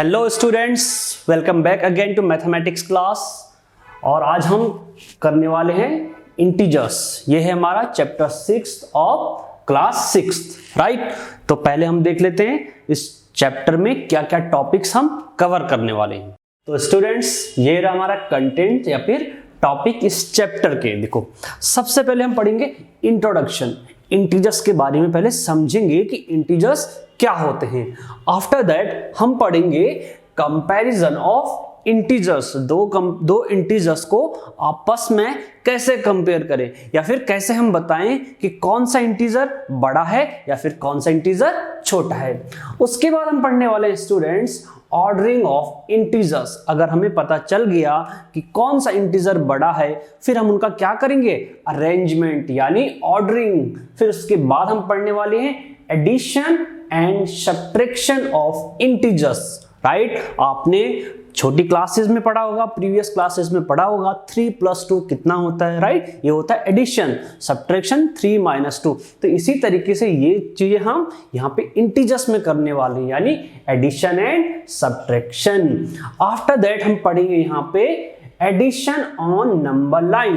Hello students, welcome back again to mathematics class. और आज हम करने वाले हैं इंटीजर्स। ये है हमारा चैप्टर 6 ऑफ क्लास 6, राइट। तो पहले हम देख लेते हैं इस चैप्टर में क्या क्या टॉपिक्स हम कवर करने वाले हैं। तो स्टूडेंट्स, ये रहा हमारा कंटेंट या फिर टॉपिक इस चैप्टर के। देखो, सबसे पहले हम पढ़ेंगे इंट्रोडक्शन। इंटीजर्स के बारे में पहले समझेंगे कि इंटीजर्स क्या होते हैं। आफ्टर दैट हम पढ़ेंगे कंपैरिजन ऑफ इंटीजर्स। दो इंटीजर्स को आपस में कैसे कंपेयर करें, या फिर कैसे हम बताएं कि कौन सा इंटीजर बड़ा है या फिर कौन सा इंटीजर छोटा है। उसके बाद हम पढ़ने वाले स्टूडेंट्स ऑर्डरिंग ऑफ इंटीजर्स। अगर हमें पता चल गया कि कौन सा इंटीजर बड़ा है, फिर हम उनका क्या करेंगे, अरेंजमेंट यानी ऑर्डरिंग। फिर उसके बाद हम पढ़ने वाले हैं addition and subtraction of integers, right. आपने छोटी क्लासेस में पढ़ा होगा, प्रीवियस क्लासेस में पढ़ा होगा 3 + 2 कितना होता है, राइट। ये होता है एडिशन, सब्ट्रैक्शन 3 - 2। तो इसी तरीके से ये चीजें हम यहाँ पे इंटीजर्स में करने वाले हैं, यानी addition and subtraction. After that हम पढ़ेंगे यहाँ पे addition on number line,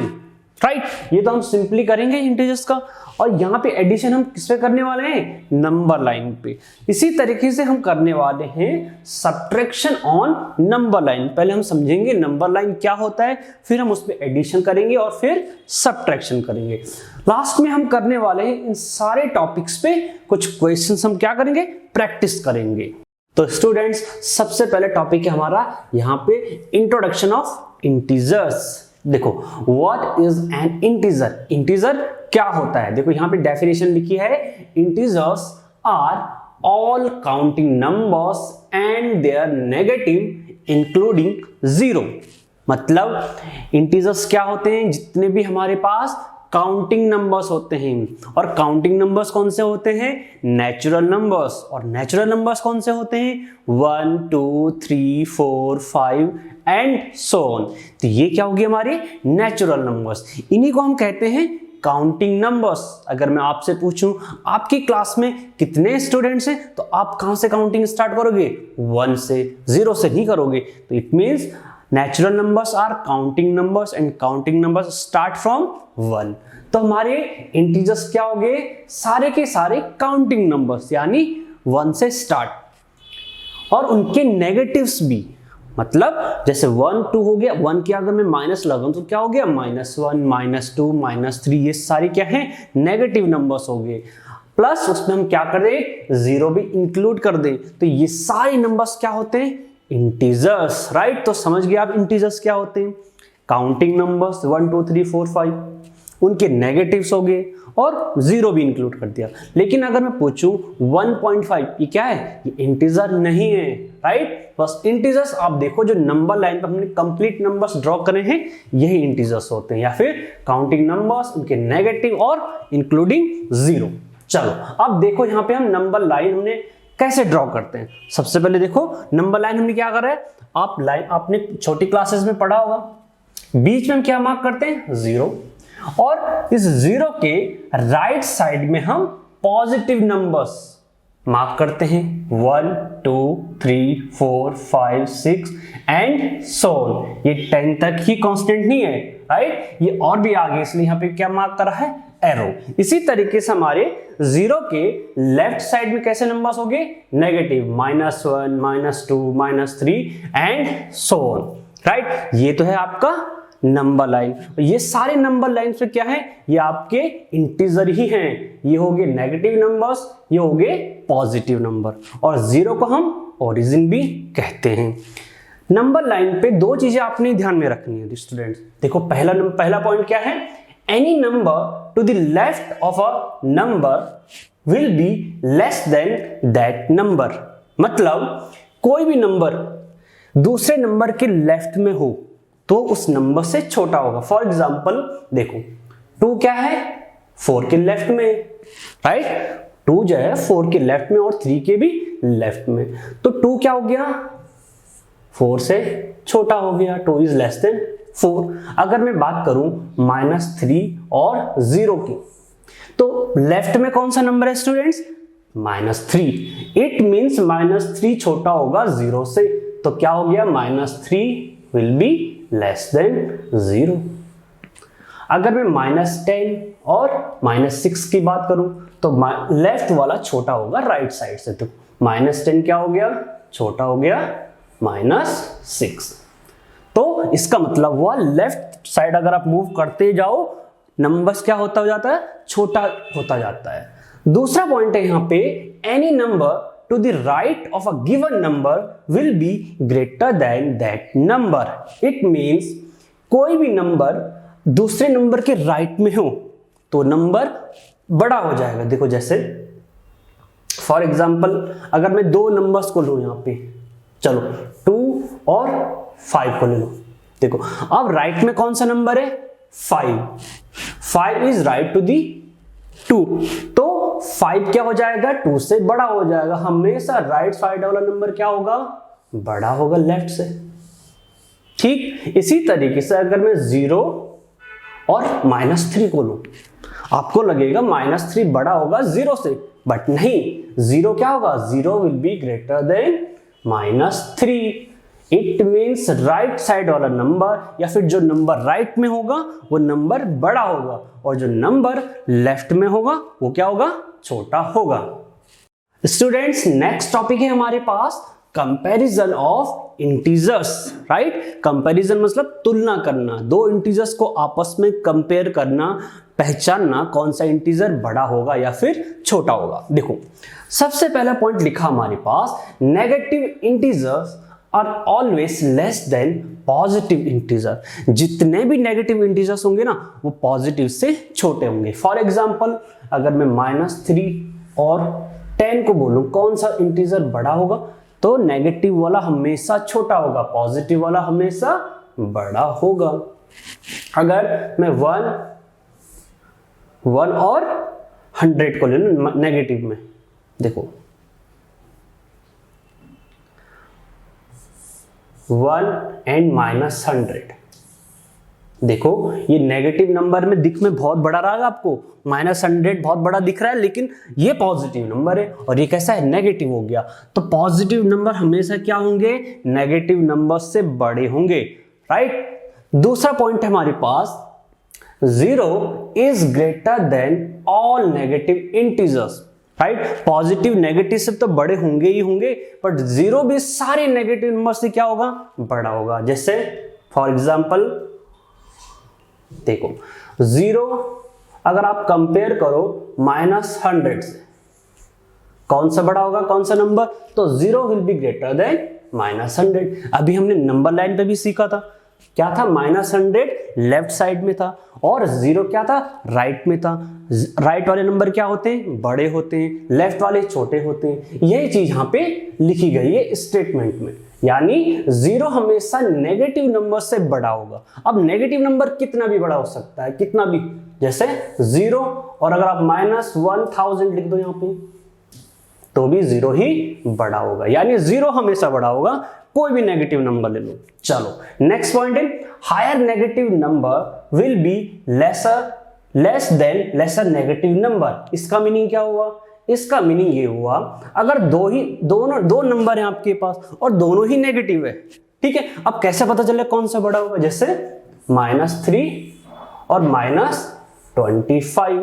right. ये तो हम सिंपली करेंगे इंटीजर्स का, और यहाँ पे एडिशन हम किस पे करने वाले हैं, नंबर लाइन पे। इसी तरीके से हम करने वाले हैं सब्ट्रैक्शन ऑन नंबर लाइन। पहले हम समझेंगे नंबर लाइन क्या होता है, फिर हम उस पे एडिशन करेंगे और फिर सब्ट्रैक्शन करेंगे। लास्ट में हम करने वाले हैं इन सारे टॉपिक्स पे कुछ क्वेश्चंस हम क्या करेंगे, प्रैक्टिस करेंगे। तो स्टूडेंट्स, सबसे पहले टॉपिक है हमारा यहाँ पे इंट्रोडक्शन ऑफ इंटीजर्स। देखो, what is an integer. Integer क्या होता है, देखो यहाँ पे डेफिनेशन लिखी है, integers are all counting numbers and their negative including 0। मतलब इंटीजर्स क्या होते हैं, जितने भी हमारे पास काउंटिंग नंबर्स होते हैं। और काउंटिंग नंबर्स कौन से होते हैं, नेचुरल नंबर्स। और नेचुरल नंबर्स कौन से होते हैं, 1 2 3 4 5 एंड सो ऑन। तो ये क्या होगी, हमारे नेचुरल नंबर्स। इन्हीं को हम कहते हैं काउंटिंग नंबर्स। अगर मैं आपसे पूछूं आपकी क्लास में कितने स्टूडेंट्स हैं, तो आप कहां से काउंटिंग स्टार्ट करोगे, 1 से, 0 से नहीं करोगे। तो it means natural numbers are counting numbers and counting numbers start from 1। तो हमारे इंटीजर्स क्या हो गए, सारे के सारे काउंटिंग नंबर्स, यानी 1 से स्टार्ट। और उनके नेगेटिव्स भी, मतलब जैसे 1 2 हो गया, 1 के अगर मैं माइनस लगाऊं तो क्या हो गया, -1 -2 -3, ये सारे क्या हैं, नेगेटिव नंबर्स हो गए। प्लस उसमें हम क्या कर दें, 0 भी इंक्लूड कर दें, तो ये सारे नंबर्स क्या होते हैं, इंटीजर्स, राइट। तो समझ गए आप इंटीजर्स क्या होते हैं, काउंटिंग नंबर्स 1 2 3 4 5, उनके नेगेटिव्स हो गए और 0 भी इंक्लूड कर दिया। लेकिन अगर मैं पूछूं 1.5, ये क्या है, ये इंटीजर नहीं है, राइट। बस इंटीजर्स आप देखो, जो नंबर लाइन पर हमने कंप्लीट नंबर्स ड्रॉ करे हैं, यही इंटीजर्स होते हैं, या फिर काउंटिंग नंबर्स, उनके नेगेटिव और इंक्लूडिंग 0। चलो अब देखो, यहाँ पे हम नंबर लाइन हमने कैसे ड्रॉ करते हैं। सबसे पहले देखो, नंबर लाइन हमने क्या करा है, आप लाइन आपने छोटी क्लासेस में पढ़ा होगा, बीच में हम क्या मार्क करते हैं, 0। और इस 0 के राइट साइड में हम पॉजिटिव नंबर्स मार्क करते हैं, 1 2 3 4 5 6 एंड सो ऑन। ये 10 तक ही कांस्टेंट नहीं है, राइट, ये और भी आगे, इसलिए यहाँ पे क्या मार्क करा है, एरो। इसी तरीके से हमारे 0 के लेफ्ट साइड में कैसे नंबर्स हो गए, negative, -1 -2 -3 and so on, right. ये तो है आपका नंबर लाइन। ये सारे नंबर लाइन पे क्या है, ये आपके इंटीजर ही हैं। ये हो गए नेगेटिव नंबर्स, ये हो गए पॉजिटिव नंबर, और 0 को हम ओरिजिन भी कहते हैं। नंबर लाइन पे दो चीजें आपने ध्यान में रखनी है स्टूडेंट्स। देखो, पहला पॉइंट क्या है, any number two the left of a number will be less then that number. मतलब कोई भी नंबर दूसरे नंबर के लेफ्ट में हो तो उस नंबर से छोटा होगा। फॉर एग्जाम्पल देखो, 2 क्या है, 4 के लेफ्ट में, राइट। 2 जो है 4 के लेफ्ट में और 3 के भी लेफ्ट में, तो 2 क्या हो गया, 4 से छोटा हो गया, 2 इज लेस देन 4। अगर मैं बात करूं -3 और 0 की, तो लेफ्ट में कौन सा नंबर है स्टूडेंट्स, -3। इट मीन्स -3 छोटा होगा 0 से, तो क्या हो गया, -3 विल बी लेस देन 0। अगर मैं -10 और -6 की बात करूं तो लेफ्ट वाला छोटा होगा राइट साइड से, तो -10 क्या हो गया, छोटा हो गया -6। तो इसका मतलब हुआ लेफ्ट साइड अगर आप मूव करते जाओ नंबर्स क्या होता हो जाता है, छोटा होता जाता है। दूसरा पॉइंट है यहाँ पे, any number to the right of a given number will be greater than that number। it means कोई भी नंबर दूसरे नंबर के राइट में हो तो नंबर बड़ा हो जाएगा। देखो जैसे फॉर एग्जांपल अगर मैं दो नंबर्स को लूं यहाँ पे, चलो 2 और 5 को ले लो। देखो अब राइट में कौन सा नंबर है, 5 इज राइट टू दी 2, तो 5 क्या हो जाएगा, 2 से बड़ा हो जाएगा। हमेशा राइट साइड वाला नंबर क्या होगा, बड़ा होगा लेफ्ट से। ठीक इसी तरीके से अगर मैं 0 और -3 को लूं, आपको लगेगा -3 बड़ा होगा 0 से, बट नहीं, 0 क्या होगा, 0 will be greater than -3। It means right side वाला नंबर या फिर जो नंबर राइट में होगा वो नंबर बड़ा होगा, और जो नंबर लेफ्ट में होगा वो क्या होगा, छोटा होगा। स्टूडेंट्स नेक्स्ट टॉपिक है हमारे पास comparison of integers, right. Comparison मतलब तुलना करना, दो इंटीजर्स को आपस में कंपेयर करना, पहचानना कौन सा इंटीजर बड़ा होगा या फिर छोटा होगा। देखो सबसे पहला पॉइंट लिखा हमारे पास, negative integers are always less than positive integer. जितने भी नेगेटिव इंटीजर्स होंगे ना वो पॉजिटिव से छोटे होंगे। फॉर एग्जांपल अगर मैं -3 और 10 को बोलूं कौन सा इंटीजर बड़ा होगा, तो नेगेटिव वाला हमेशा छोटा होगा, पॉजिटिव वाला हमेशा बड़ा होगा। अगर मैं 1 और 100 को ले लूं नेगेटिव में, देखो 1 एंड -100, देखो ये नेगेटिव नंबर में दिख में बहुत बड़ा रहा आपको, -100 बहुत बड़ा दिख रहा है, लेकिन ये पॉजिटिव नंबर है और ये कैसा है, नेगेटिव हो गया। तो पॉजिटिव नंबर हमेशा क्या होंगे, नेगेटिव नंबर से बड़े होंगे, राइट। दूसरा पॉइंट है हमारे पास, 0 is greater than all negative integers, right. Positive negative से तो बड़े होंगे ही होंगे, बट 0 भी सारे नेगेटिव नंबर से क्या होगा, बड़ा होगा। जैसे फॉर एग्जांपल देखो 0 अगर आप कंपेयर करो -100 से, कौन सा बड़ा होगा, कौन सा नंबर, तो 0 विल बी ग्रेटर देन -100। अभी हमने नंबर लाइन पे भी सीखा था, क्या था, -100 लेफ्ट साइड में था और 0 क्या था, राइट में था। राइट वाले नंबर क्या होते हैं, बड़े होते हैं, लेफ्ट वाले छोटे होते हैं। यही चीज यहाँ पे लिखी गई है स्टेटमेंट में, यानी 0 हमेशा नेगेटिव नंबर से बड़ा होगा। अब नेगेटिव नंबर कितना भी बड़ा हो सकता है, कितना भी, जैसे 0 और अगर आप -1000 लिख दो यहाँ पे तो भी 0 ही बड़ा होगा, यानी 0 हमेशा बड़ा होगा, कोई भी नेगेटिव नंबर ले लो। चलो नेक्स्ट पॉइंट है, higher negative number will be less than lesser negative number. इसका मीनिंग क्या हुआ, इसका मीनिंग ये हुआ अगर दो नंबर हैं आपके पास और दोनों ही नेगेटिव है, ठीक है, अब कैसे पता चले कौन सा बड़ा होगा, जैसे -3 और -25।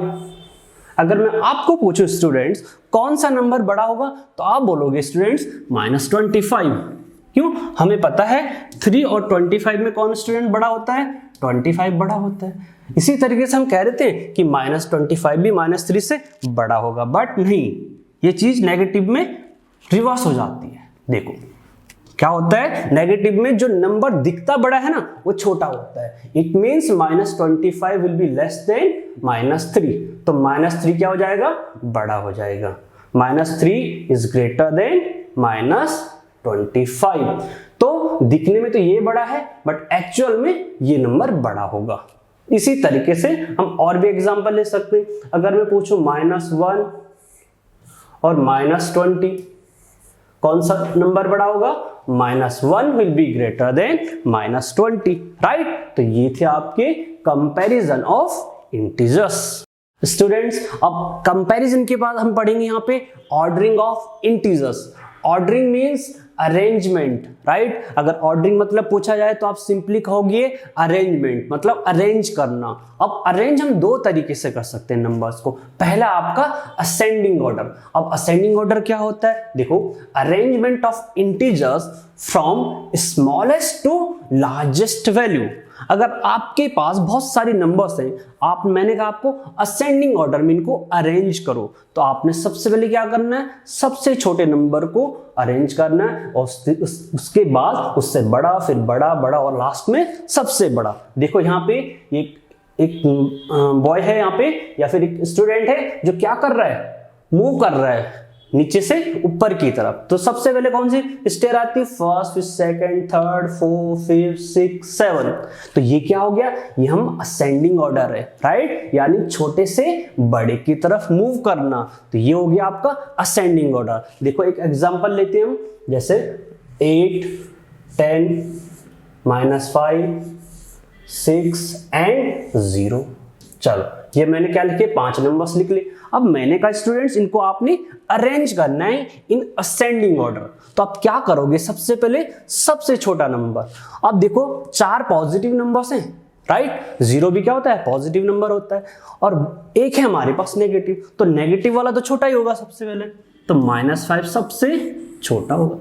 अगर मैं आपको पूछूं स्टूडेंट्स कौन सा नंबर बड़ा होगा, तो आप बोलोगे स्टूडेंट्स -25। क्यों, हमें पता है 3 और 25 में कौन स्टूडेंट बड़ा होता है, 25 बड़ा होता है। इसी तरीके से हम कह रहे थे कि -25 भी -3 से बड़ा होगा, बट नहीं, ये चीज नेगेटिव में रिवर्स हो जाती है। देखो क्या होता है, नेगेटिव में जो नंबर दिखता बड़ा है ना वो छोटा होता है। It means -25 will be less then -3, तो -3 क्या हो जाएगा, बड़ा हो जाएगा। -3 इज ग्रेटर देन -25। तो दिखने में तो ये बड़ा है, बट एक्चुअल में ये नंबर बड़ा होगा। इसी तरीके से हम और भी एग्जांपल ले सकते हैं। अगर मैं पूछूं -1 और -20, कौन सा नंबर बड़ा होगा, -1 will be greater than -20, right. तो ये थे आपके कंपैरिजन ऑफ इंटीजर्स। स्टूडेंट्स अब कंपैरिजन के बाद हम पढ़ेंगे यहाँ पे ordering of integers. Ordering means arrangement, right. अगर ऑर्डरिंग मतलब पूछा जाए तो आप सिंपली कहोगे अरेंजमेंट, मतलब अरेंज करना। अब अरेंज हम दो तरीके से कर सकते हैं नंबर्स को। पहला आपका असेंडिंग ऑर्डर। अब असेंडिंग ऑर्डर क्या होता है, देखो arrangement of integers from smallest to largest value. अगर आपके पास बहुत सारी नंबर्स हैं, मैंने कहा आपको असेंडिंग ऑर्डर में इनको अरेंज करो, तो आपने सबसे पहले क्या करना है, सबसे छोटे नंबर को अरेंज करना है और उसके बाद उससे बड़ा, फिर बड़ा, बड़ा और लास्ट में सबसे बड़ा। देखो यहाँ पे एक बॉय है यहाँ पे, या फिर एक स्टूडेंट है जो क्या कर रहा है, मूव कर रहा है नीचे से ऊपर की तरफ। तो सबसे पहले कौन सी स्टेयर आती है, फर्स्ट, फिर second, third, fourth, fifth, six, seven. तो ये क्या हो गया, ये हम असेंडिंग ऑर्डर है, राइट, यानी छोटे से बड़े की तरफ मूव करना। तो ये हो गया आपका असेंडिंग ऑर्डर। देखो एक एग्जांपल लेते हैं हम, जैसे 8, 10, -5, 6 एंड 0। चलो ये मैंने क्या लिखे, 5 नंबर्स लिख लिए। अब मैंने कहा स्टूडेंट्स इनको आपने अरेंज करना है इन असेंडिंग ऑर्डर। तो आप क्या करोगे, सबसे पहले सबसे छोटा नंबर। अब देखो 4 पॉजिटिव नंबर्स हैं, राइट। 0 भी क्या होता है, पॉजिटिव नंबर होता है, और एक है हमारे पास नेगेटिव, तो नेगेटिव वाला तो छोटा ही होगा सबसे पहले, तो -5 सबसे छोटा होगा।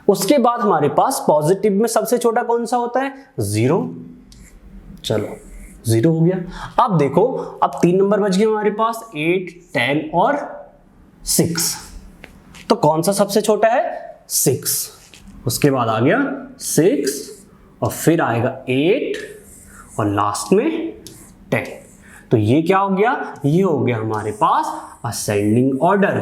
उसके बाद हमारे पास पॉजिटिव में सबसे छोटा कौन सा होता है, 0। चलो 0 हो गया। अब देखो, अब 3 नंबर बच गए हमारे पास, 8, 10 और 6। तो कौन सा सबसे छोटा है, 6। उसके बाद आ गया 6 और फिर आएगा 8 और लास्ट में 10। तो ये क्या हो गया, ये हो गया हमारे पास ascending order,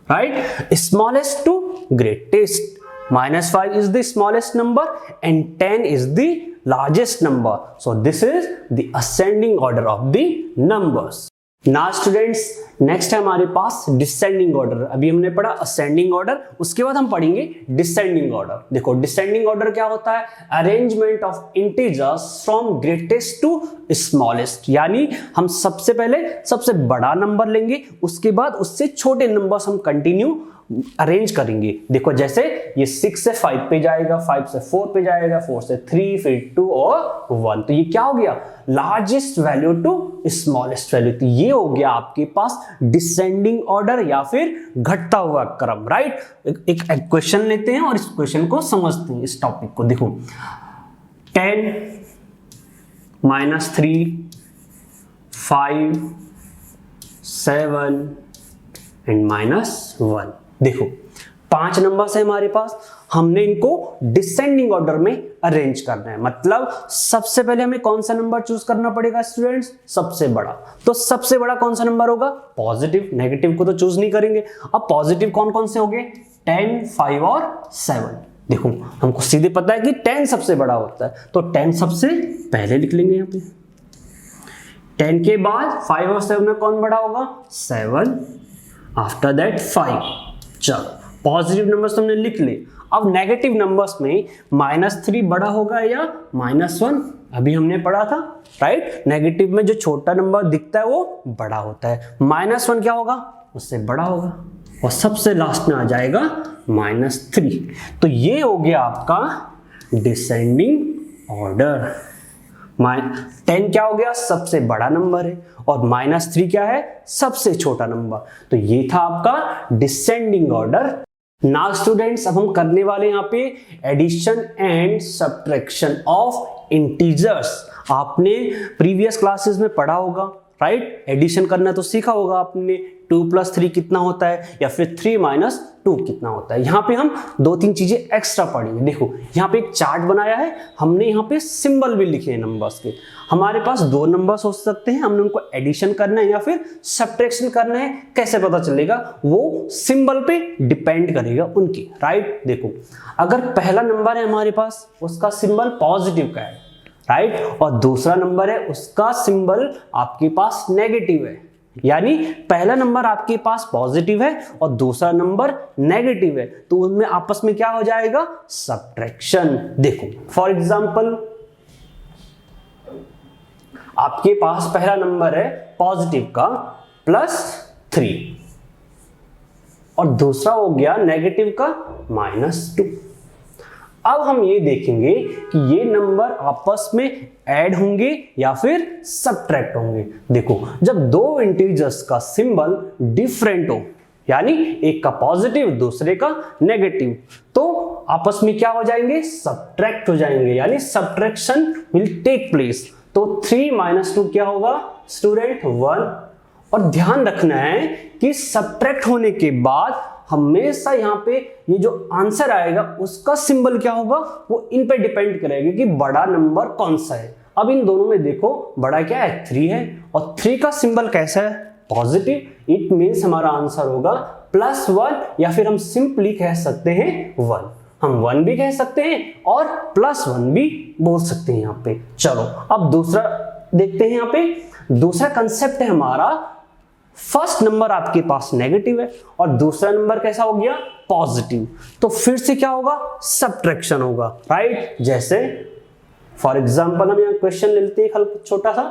right, smallest to greatest. -5 is the smallest number and 10 is the largest number. So this is the ascending order of the numbers. Now students, next है हमारे पास डिसेंडिंग ऑर्डर। अभी हमने पढ़ा असेंडिंग ऑर्डर, उसके बाद हम पढ़ेंगे descending order. देखो डिसेंडिंग ऑर्डर क्या होता है, arrangement of integers from greatest to smallest. यानी हम सबसे पहले सबसे बड़ा नंबर लेंगे, उसके बाद उससे छोटे नंबर्स हम कंटिन्यू अरेंज करेंगे। देखो जैसे ये 6 से 5 पे जाएगा, 5 से 4 पे जाएगा, 4 से 3, फिर 2 और 1। तो ये क्या हो गया, largest value to smallest value. तो ये हो गया आपके पास डिसेंडिंग ऑर्डर या फिर घटता हुआ क्रम, राइट। एक क्वेश्चन लेते हैं और इस क्वेश्चन को समझते हैं, इस टॉपिक को। देखो 10, -3, 5, 7 एंड -1। देखो 5 नंबर्स है हमारे पास, हमने इनको डिसेंडिंग ऑर्डर में अरेंज करना है। मतलब सबसे पहले हमें कौन सा नंबर चूज करना पड़ेगा स्टूडेंट्स, सबसे बड़ा। तो सबसे बड़ा कौन सा नंबर होगा, पॉजिटिव। नेगेटिव को तो चूज नहीं करेंगे। अब पॉजिटिव कौन कौन से हो गए, 10, 5 और 7। देखो हमको सीधे पता है कि 10 सबसे बड़ा होता है, तो 10 सबसे पहले लिख लेंगे यहाँ पे। 10 के बाद 5 और 7 में कौन बड़ा होगा, 7, आफ्टर दैट 5। चलो पॉजिटिव नंबर्स हमने लिख ले। अब नेगेटिव नंबर्स में -3 बड़ा होगा या -1, अभी हमने पढ़ा था, राइट। नेगेटिव में जो छोटा नंबर दिखता है वो बड़ा होता है, -1 क्या होगा, उससे बड़ा होगा, और सबसे लास्ट में आ जाएगा -3। तो ये हो गया आपका डिसेंडिंग ऑर्डर। 10 क्या हो गया, सबसे बड़ा नंबर है, और -3 क्या है, सबसे छोटा नंबर। तो ये था आपका डिसेंडिंग ऑर्डर। नाउ स्टूडेंट्स, अब हम करने वाले यहाँ पे addition and subtraction of integers. आपने प्रीवियस क्लासेस में पढ़ा होगा, राइट। एडिशन करना तो सीखा होगा आपने, 2 + 3 कितना होता है, या फिर 3 - 2 कितना होता है। यहाँ पे हम 2-3 चीजें एक्स्ट्रा पढ़ेंगे। देखो यहाँ पे एक चार्ट बनाया है हमने, यहाँ पे सिंबल भी लिखे हैं नंबर्स के। हमारे पास 2 नंबर्स हो सकते हैं, हमने उनको एडिशन करना है या फिर सब्ट्रैक्शन करना है। कैसे पता चलेगा, वो सिंबल पे डिपेंड करेगा उनके, राइट। देखो अगर पहला नंबर है हमारे पास, उसका सिंबल पॉजिटिव का है, राइट, और दूसरा नंबर है उसका सिंबल आपके पास नेगेटिव है, यानी पहला नंबर आपके पास पॉजिटिव है और दूसरा नंबर नेगेटिव है, तो उनमें आपस में क्या हो जाएगा, सब्ट्रैक्शन। देखो फॉर एग्जांपल आपके पास पहला नंबर है पॉजिटिव का +3 और दूसरा हो गया नेगेटिव का -2। अब हम ये देखेंगे कि ये नंबर आपस में ऐड होंगे या फिर सब्ट्रैक्ट होंगे। देखो, जब दो इंटीजर्स का सिंबल डिफरेंट हो, यानी एक का पॉजिटिव दूसरे का नेगेटिव, तो आपस में क्या हो जाएंगे, सब्ट्रैक्ट हो जाएंगे, यानी सब्ट्रैक्शन विल टेक प्लेस। तो 3 - 2 क्या होगा स्टूडेंट 1। और ध्यान रखना है कि सब्ट्रैक्ट होने के बाद हमेशा यहाँ पे ये जो आंसर आएगा उसका सिंबल क्या होगा, वो इन पे डिपेंड करेगा कि बड़ा नंबर कौन सा है। अब इन दोनों में देखो, बड़ा क्या है 3 है और 3 का सिंबल कैसा है, पॉजिटिव। इट मीन्स हमारा आंसर होगा +1 या फिर हम सिंपली कह सकते हैं 1। हम 1 भी कह सकते हैं और +1 भी बोल सकते हैं यहाँ पे। चलो अब दूसरा देखते हैं। यहाँ पे दूसरा कंसेप्ट है हमारा, फर्स्ट नंबर आपके पास नेगेटिव है और दूसरा नंबर कैसा हो गया, पॉजिटिव। तो फिर से क्या होगा, सब्ट्रैक्शन होगा, राइट। जैसे फॉर एग्जांपल हम यहाँ क्वेश्चन ले लेते हैं छोटा सा।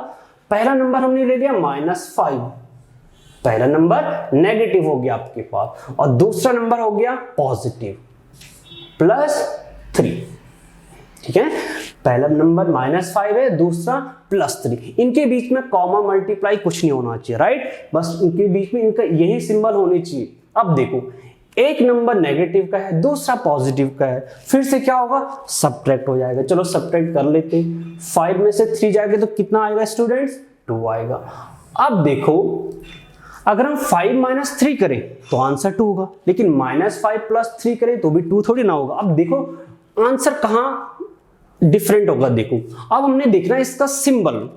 पहला नंबर हमने ले लिया -5, पहला नंबर नेगेटिव हो गया आपके पास और दूसरा नंबर हो गया पॉजिटिव +3। ठीक है, पहला नंबर -5 है, दूसरा +3। इनके बीच में कॉमा मल्टीप्लाई कुछ नहीं होना चाहिए, राइट। बस इनके बीच में इनका यही सिंबल होनी चाहिए। अब देखो, एक नंबर नेगेटिव का है, दूसरा पॉजिटिव का है, फिर से क्या होगा, सब्ट्रैक्ट हो जाएगा। चलो सब्ट्रैक्ट कर लेते हैं। 5 में से 3 जाएगा तो कितना आएगा स्टूडेंट्स, 2 आएगा। अब देखो, अगर हम 5 - 3 करें तो आंसर 2 होगा, लेकिन -5 + 3 करें तो भी 2 थोड़ी ना होगा। अब देखो आंसर कहाँ डिफरेंट होगा। देखो, अब हमने देखना है इसका सिंबल।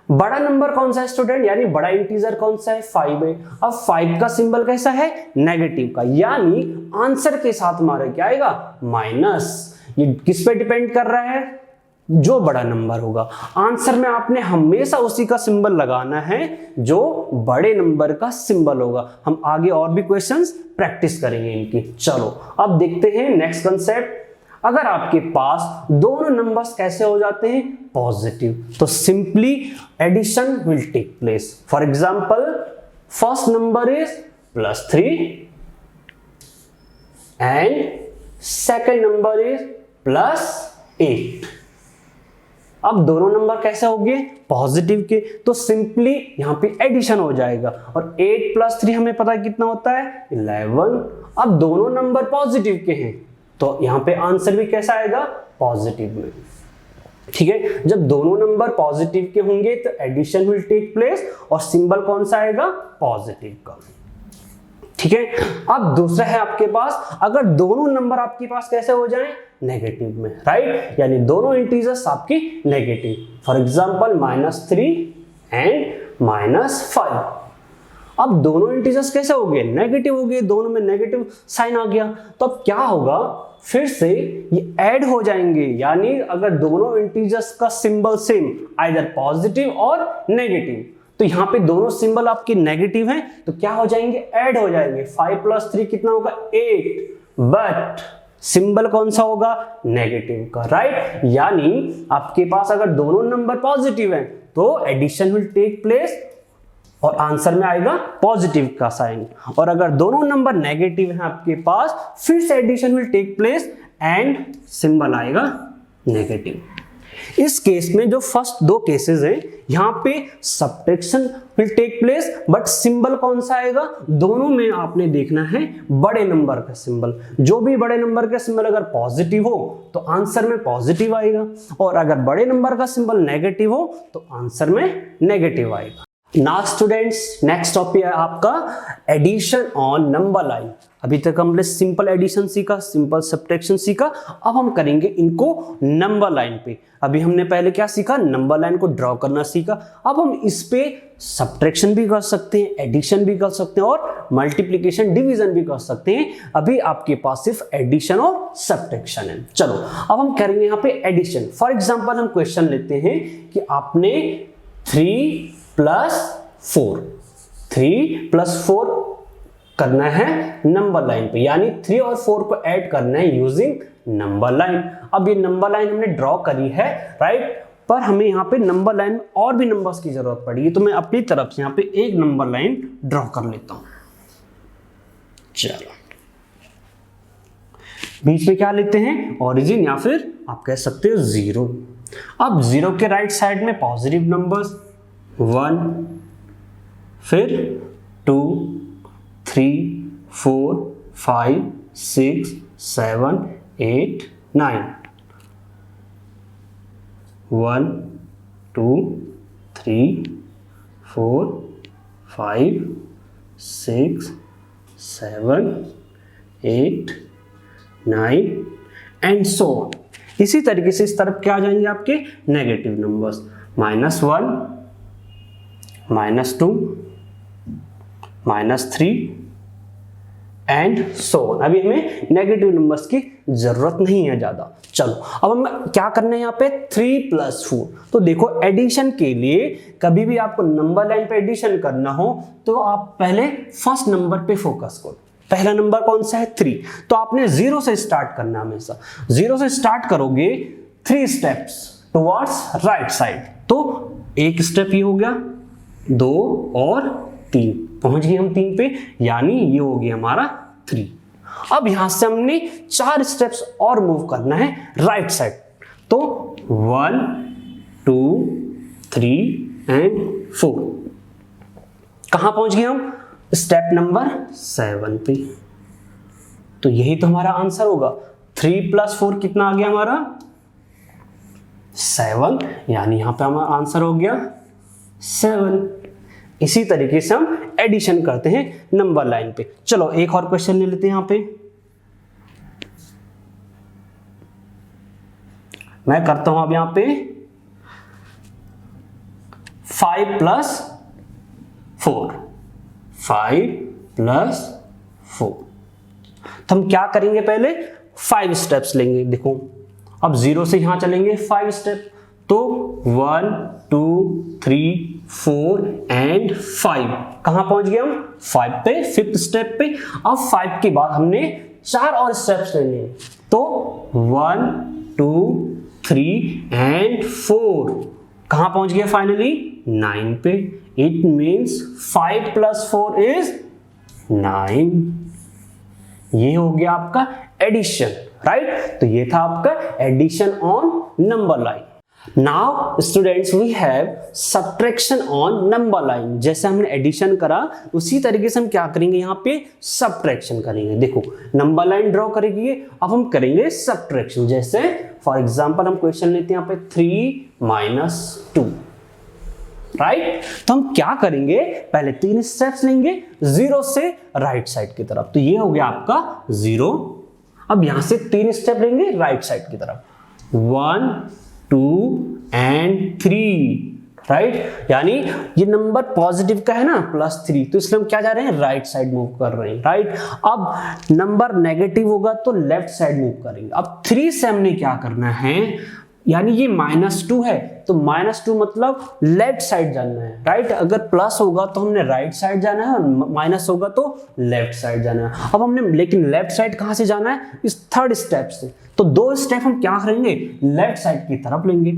बड़ा नंबर कौन सा है स्टूडेंट, यानी बड़ा इंटीजर कौन सा है, 5 है। अब 5 का सिंबल कैसा है, नेगेटिव का, यानी आंसर के साथ हमारा क्या आएगा, माइनस। ये किस पे डिपेंड कर रहा है, जो बड़ा नंबर होगा। आंसर में आपने हमेशा उसी का सिंबल लगाना है जो बड़े नंबर का सिंबल होगा। हम आगे और भी क्वेश्चंस प्रैक्टिस करेंगे इनकी। चलो अब देखते हैं नेक्स्ट कंसेप्ट। अगर आपके पास दोनों नंबर्स कैसे हो जाते हैं, पॉजिटिव, तो simply addition will take place. For example, first number is +3 and second number is +8। अब दोनों नंबर कैसे हो गए, पॉजिटिव के, तो सिंपली यहां पे एडिशन हो जाएगा। और 8 + 3 हमें पता है कितना होता है, 11। अब दोनों नंबर पॉजिटिव के हैं तो यहां पे आंसर भी कैसा आएगा, पॉजिटिव में। ठीक है, जब दोनों नंबर पॉजिटिव के होंगे तो एडिशन विल टेक प्लेस और सिंबल कौन सा आएगा, पॉजिटिव का। ठीक है, अब दूसरा है आपके पास, अगर दोनों नंबर आपके पास कैसे हो जाएं, नेगेटिव में, राइट, यानी दोनों इंटीजर्स आपकी नेगेटिव। For example -3 and -5। अब दोनों इंटीजर्स कैसे हो गए, नेगेटिव हो गए, दोनों में नेगेटिव साइन आ गया। तो अब क्या होगा, फिर से ये ऐड हो जाएंगे, यानी अगर दोनों इंटीजर्स का सिंबल सेम, आइदर पॉजिटिव और नेगेटिव, तो यहाँ पे दोनों सिंबल आपके नेगेटिव हैं तो क्या हो जाएंगे, ऐड हो जाएंगे। 5 + 3 कितना होगा, 8, बट सिंबल कौन सा होगा, नेगेटिव का, राइट। यानी आपके पास अगर दोनों नंबर पॉजिटिव हैं तो एडिशन विल टेक प्लेस और आंसर में आएगा पॉजिटिव का साइन। और अगर दोनों नंबर नेगेटिव हैं आपके पास, फिर से addition will take place and symbol आएगा नेगेटिव। इस केस में जो फर्स्ट दो केसेस हैं, यहां पे subtraction will take place, but symbol कौन सा आएगा, दोनों में आपने देखना है बड़े नंबर का सिंबल। जो भी बड़े नंबर का सिंबल अगर पॉजिटिव हो तो आंसर में पॉजिटिव आएगा, और अगर बड़े नंबर का सिंबल नेगेटिव हो तो आंसर में नेगेटिव आएगा। नाउ स्टूडेंट्स, नेक्स्ट टॉपिक है आपका एडिशन ऑन नंबर लाइन। अभी तक हमने सिंपल एडिशन सीखा, सिंपल सब्ट्रैक्शन सीखा, अब हम करेंगे इनको नंबर लाइन पे। अभी हमने पहले क्या सीखा, नंबर लाइन को ड्रॉ करना सीखा। अब हम इस पे सब्ट्रैक्शन भी कर सकते हैं, एडिशन भी कर सकते हैं और मल्टीप्लिकेशन डिवीजन भी कर सकते हैं। अभी आपके पास सिर्फ एडिशन और सब्ट्रैक्शन है। चलो अब हम करेंगे यहाँ पे एडिशन। फॉर एग्जाम्पल हम क्वेश्चन लेते हैं कि आपने 3 + 4 करना है नंबर लाइन पे, यानी 3 और 4 को ऐड करना है यूजिंग नंबर लाइन। अब ये नंबर लाइन हमने ड्रॉ करी है, राइट। पर हमें यहाँ पे नंबर लाइन में और भी नंबर्स की जरूरत पड़ेगी, तो मैं अपनी तरफ से यहाँ पे एक नंबर लाइन ड्रॉ कर लेता हूं। चलो, बीच में क्या लेते हैं, ओरिजिन या फिर आप कह सकते हो 0। अब 0 के राइट साइड में पॉजिटिव नंबर्स 1, फिर 2, 3, 4, 5, 6, 7, 8, 9। 1, 2, 3, 4, 5, 6, 7, 8, 9 एंड सो ऑन। इसी तरीके से इस तरफ क्या आ जाएंगे आपके negative numbers, -1, -2, -3 and so on. अभी हमें नेगेटिव नंबर्स की जरूरत नहीं है ज्यादा। चलो, अब हम क्या करना है यहाँ पे 3 + 4। तो देखो, एडिशन के लिए कभी भी आपको नंबर लाइन पे एडिशन करना हो तो आप पहले फर्स्ट नंबर पे फोकस करो। पहला नंबर कौन सा है 3, तो आपने 0 से स्टार्ट करना, हमेशा 0 से स्टार्ट करोगे 3 स्टेप्स टुवर्ड्स राइट साइड। तो एक स्टेप ये हो गया, 2 और 3, पहुंच गए हम 3 पे, यानी ये हो गया हमारा 3। अब यहां से हमने 4 स्टेप्स और मूव करना है राइट साइड। तो 1, 2, 3 एंड 4। कहां पहुंच गए हम, स्टेप नंबर 7 पे। तो यही तो हमारा आंसर होगा। 3 + 4 कितना आ गया हमारा 7, यानी यहां पे हमारा आंसर हो गया 7। इसी तरीके से हम एडिशन करते हैं नंबर लाइन पे। चलो, एक और क्वेश्चन ले लेते हैं। यहां पे मैं करता हूं अब यहां पे 5 + 4। 5 + 4। तो हम क्या करेंगे, पहले 5 स्टेप्स लेंगे। देखो, अब 0 से यहां चलेंगे 5 स्टेप। तो 1, 2, 3, 4 एंड 5। कहां पहुंच गए हम 5 पे, 5th स्टेप पे। अब 5 के बाद हमने 4 और स्टेप्स लेने। तो 1, 2, 3 एंड 4। कहां पहुंच गए फाइनली 9 पे। It means 5 + 4 is 9। ये हो गया आपका एडिशन, राइट। तो ये था आपका addition on number line. Now students, we have subtraction on number line. जैसे हमने एडिशन करा उसी तरीके से हम क्या करेंगे, यहाँ पे सब्ट्रैक्शन करेंगे। देखो, नंबर लाइन ड्रॉ करेंगे, अब हम करेंगे सब्ट्रैक्शन। जैसे फॉर एग्जांपल हम क्वेश्चन लेते हैं यहाँ पे 3 - 2, राइट। तो हम क्या करेंगे, पहले 3 स्टेप्स लेंगे 0 से राइट साइड की तरफ। तो ये हो गया आपका 0। अब यहां से 3 स्टेप लेंगे राइट साइड की तरफ, 1, 2 एंड 3, राइट। यानी ये नंबर पॉजिटिव का है ना +3, तो इसलिए हम क्या जा रहे हैं, राइट साइड मूव कर रहे हैं, राइट। अब नंबर नेगेटिव होगा तो लेफ्ट साइड मूव करेंगे। अब 3 से हमने क्या करना है, यानी ये -2 है तो -2 मतलब लेफ्ट साइड जाना है, राइट। अगर प्लस होगा तो हमने राइट साइड जाना है और माइनस होगा तो लेफ्ट साइड जाना है। अब हमने लेकिन लेफ्ट साइड कहां से जाना है, इस 3rd स्टेप से। तो 2 स्टेप हम क्या करेंगे, लेफ्ट साइड की तरफ लेंगे,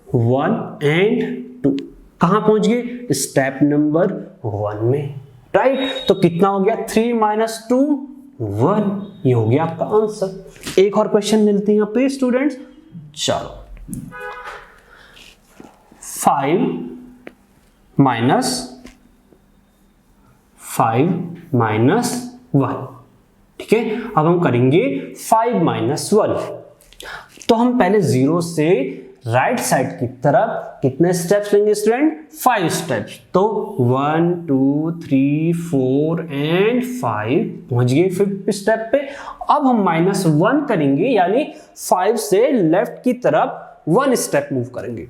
1 एंड 2। कहां पहुंच गए, स्टेप नंबर 1 में, राइट। तो कितना हो गया 3 - 2 1। ये हो गया आपका आंसर। एक और क्वेश्चन मिलते हैं यहाँ पे स्टूडेंट्स। चलो, 5 - 1, ठीक है। अब हम करेंगे 5 - 1। तो हम पहले 0 से राइट साइड की तरफ कितने स्टेप्स लेंगे स्टूडेंट, 5 स्टेप्स। तो 1, 2, 3, 4 एंड 5, पहुंच गए 5th स्टेप पे। अब हम -1 करेंगे, यानी 5 से लेफ्ट की तरफ 1 स्टेप मूव करेंगे।